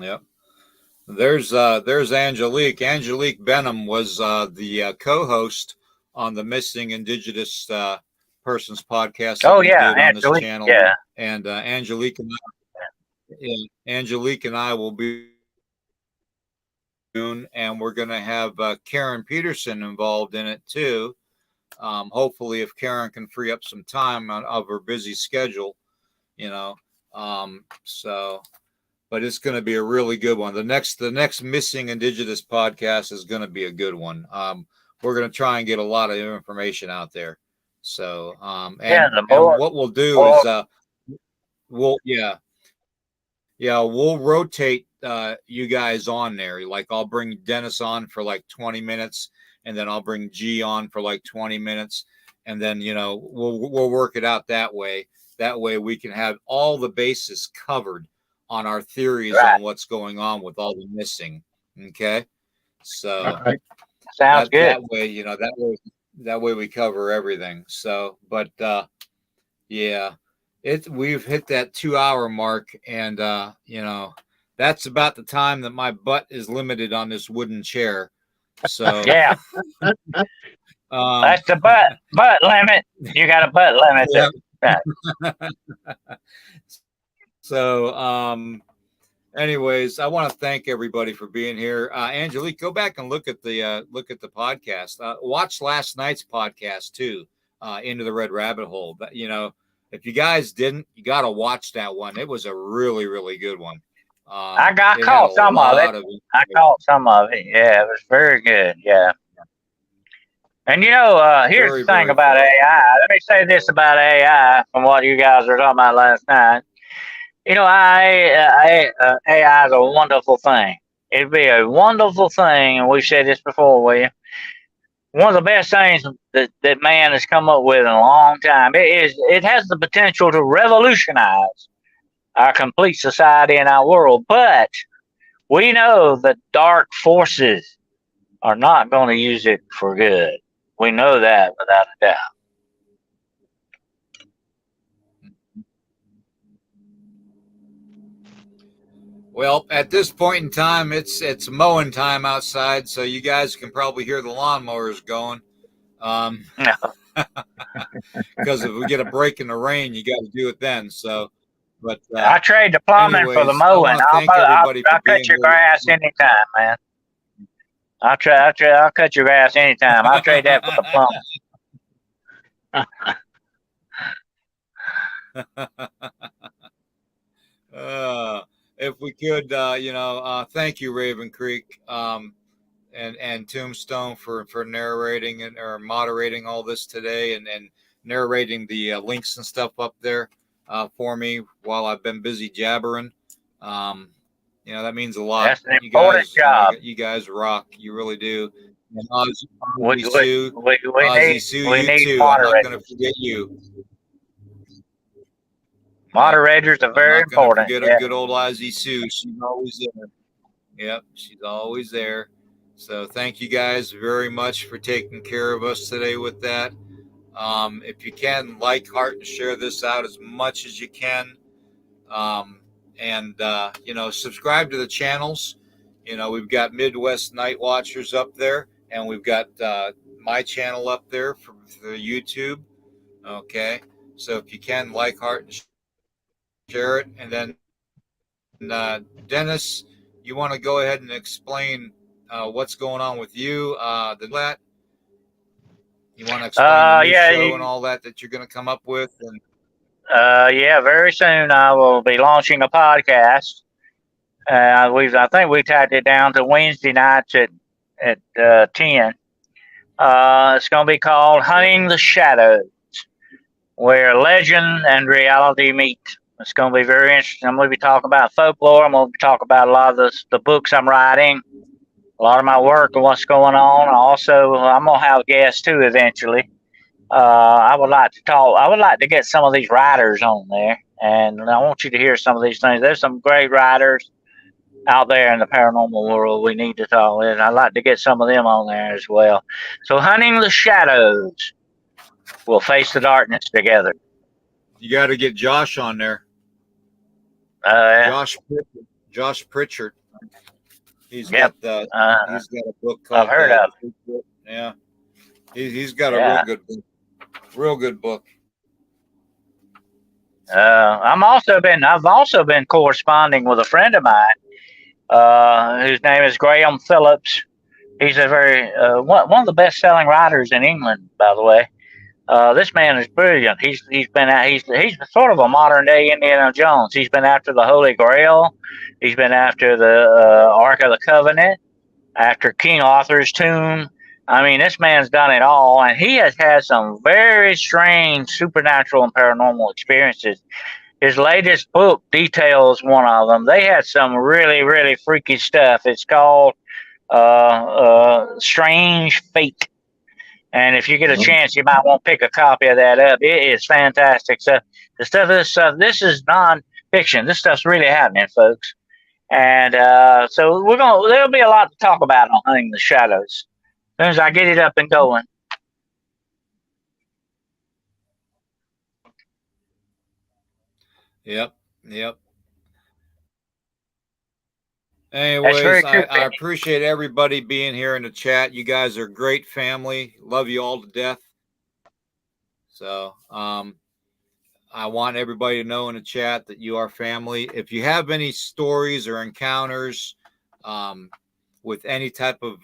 Yep. There's Angelique. Angelique Benham was the co-host on the Missing Indigenous Persons podcast that we did on this channel. Yeah. And Angelique and I will be soon, and we're going to have Karen Peterson involved in it too. Hopefully, if Karen can free up some time of her busy schedule, so. But it's going to be a really good one. The next Missing Indigenous podcast is going to be a good one. We're going to try and get a lot of information out there. So, and what we'll do is we'll rotate you guys on there. Like I'll bring Dennis on for like 20 minutes, and then I'll bring G on for like 20 minutes, and then we'll work it out that way. That way we can have all the bases covered on our theories on what's going on with all the missing. Okay. So sounds good. That way, that way we cover everything. So, but we've hit that 2-hour mark, and that's about the time that my butt is limited on this wooden chair. So yeah. That's the butt limit. You got a butt limit there. So, anyways, I want to thank everybody for being here. Angelique, go back and look at the podcast. Watch last night's podcast too, Into the Red Rabbit Hole. But if you guys didn't, you got to watch that one. It was a really, really good one. I caught some of it. Yeah, it was very good. Yeah. And here's the thing about AI. Let me say this about AI from what you guys were talking about last night. AI is a wonderful thing. It'd be a wonderful thing, and we've said this before, William. One of the best things that man has come up with in a long time. It has the potential to revolutionize our complete society and our world. But we know that dark forces are not going to use it for good. We know that without a doubt. Well, at this point in time, it's mowing time outside, so you guys can probably hear the lawnmowers going. Because if we get a break in the rain, you got to do it then. So, but I trade the plumbing for the mowing. I'll cut your grass anytime, man. I'll cut your grass anytime. I'll trade that for the plumbing. If we could, thank you, Raven Creek, and Tombstone for narrating or moderating all this today, and narrating the links and stuff up there for me while I've been busy jabbering. That means a lot. That's an important job. You guys rock. You really do. And we Sue, need too. moderators. I'm not going to forget you. Moderators are very important. Forget a good old Ozzy Sue. She's always there. Yep, she's always there. So thank you guys very much for taking care of us today with that. If you can, like, heart, and share this out as much as you can. Subscribe to the channels. We've got Midwest Night Watchers up there, and we've got my channel up there for YouTube. Okay, so if you can, like, heart, and share it. And then Dennis, you want to go ahead and explain what's going on with you? You want to explain the new Yeah, show and all that you're going to come up with? And yeah. Very soon I will be launching a podcast. I think we tacked it down to Wednesday nights at 10. It's going to be called Hunting the Shadows, where legend and reality meet. It's going to be very interesting. I'm going to be talking about folklore. I'm going to be talking about a lot of the books I'm writing, a lot of my work and what's going on. Also, I'm going to have guests too eventually. I would like to talk. I would like to get some of these writers on there, and I want you to hear some of these things. There's some great writers out there in the paranormal world we need to talk with. I'd like to get some of them on there as well. So, Hunting the Shadows. We'll face the darkness together. you got to get Josh on there. Yeah. Josh Pritchard. He's Yep. got he's got a book I've called heard of. Yeah. He's got a Yeah. real good book. I've also been corresponding with a friend of mine, whose name is Graham Phillips. He's a very one of the best-selling writers in England, by the way. This man is brilliant. He's sort of a modern day Indiana Jones. He's been after the Holy Grail. He's been after the Ark of the Covenant, after King Arthur's tomb. I mean, this man's done it all, and he has had some very strange supernatural and paranormal experiences. His latest book details one of them. They had some really, really freaky stuff. It's called Strange Fate. And if you get a chance, you might want to pick a copy of that up. It is fantastic. So this is non-fiction. This stuff's really happening, folks. And so there'll be a lot to talk about on Hunting the Shadows as soon as I get it up and going. Yep. That's very Anyways, true. I appreciate everybody being here in the chat. You guys are a great family. Love you all to death. So I want everybody to know in the chat that you are family. If you have any stories or encounters with any type of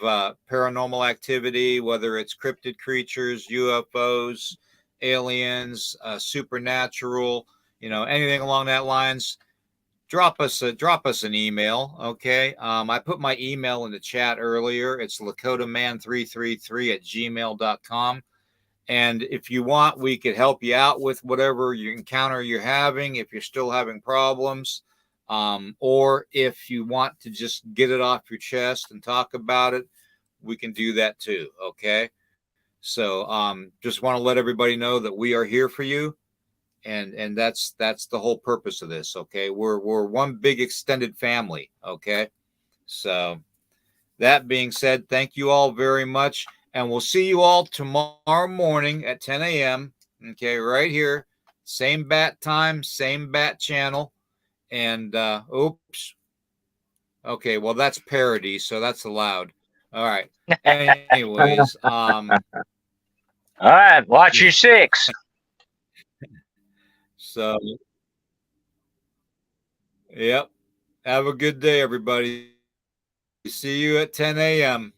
paranormal activity, whether it's cryptid creatures, UFOs, aliens, supernatural, anything along that lines, drop us an email. Okay. I put my email in the chat earlier. It's lakotaman333@gmail.com. And if you want, we could help you out with whatever you encounter you're having, if you're still having problems, or if you want to just get it off your chest and talk about it, we can do that too. Okay. So just want to let everybody know that we are here for you. And that's the whole purpose of this. Okay. We're one big extended family. Okay. So that being said, thank you all very much. And we'll see you all tomorrow morning at 10 a.m. Okay, right here. Same bat time, same bat channel. And oops. Okay, well, that's parody, so that's allowed. All right. Anyways, All right, watch your six. So yep. Have a good day, everybody. See you at 10 a.m.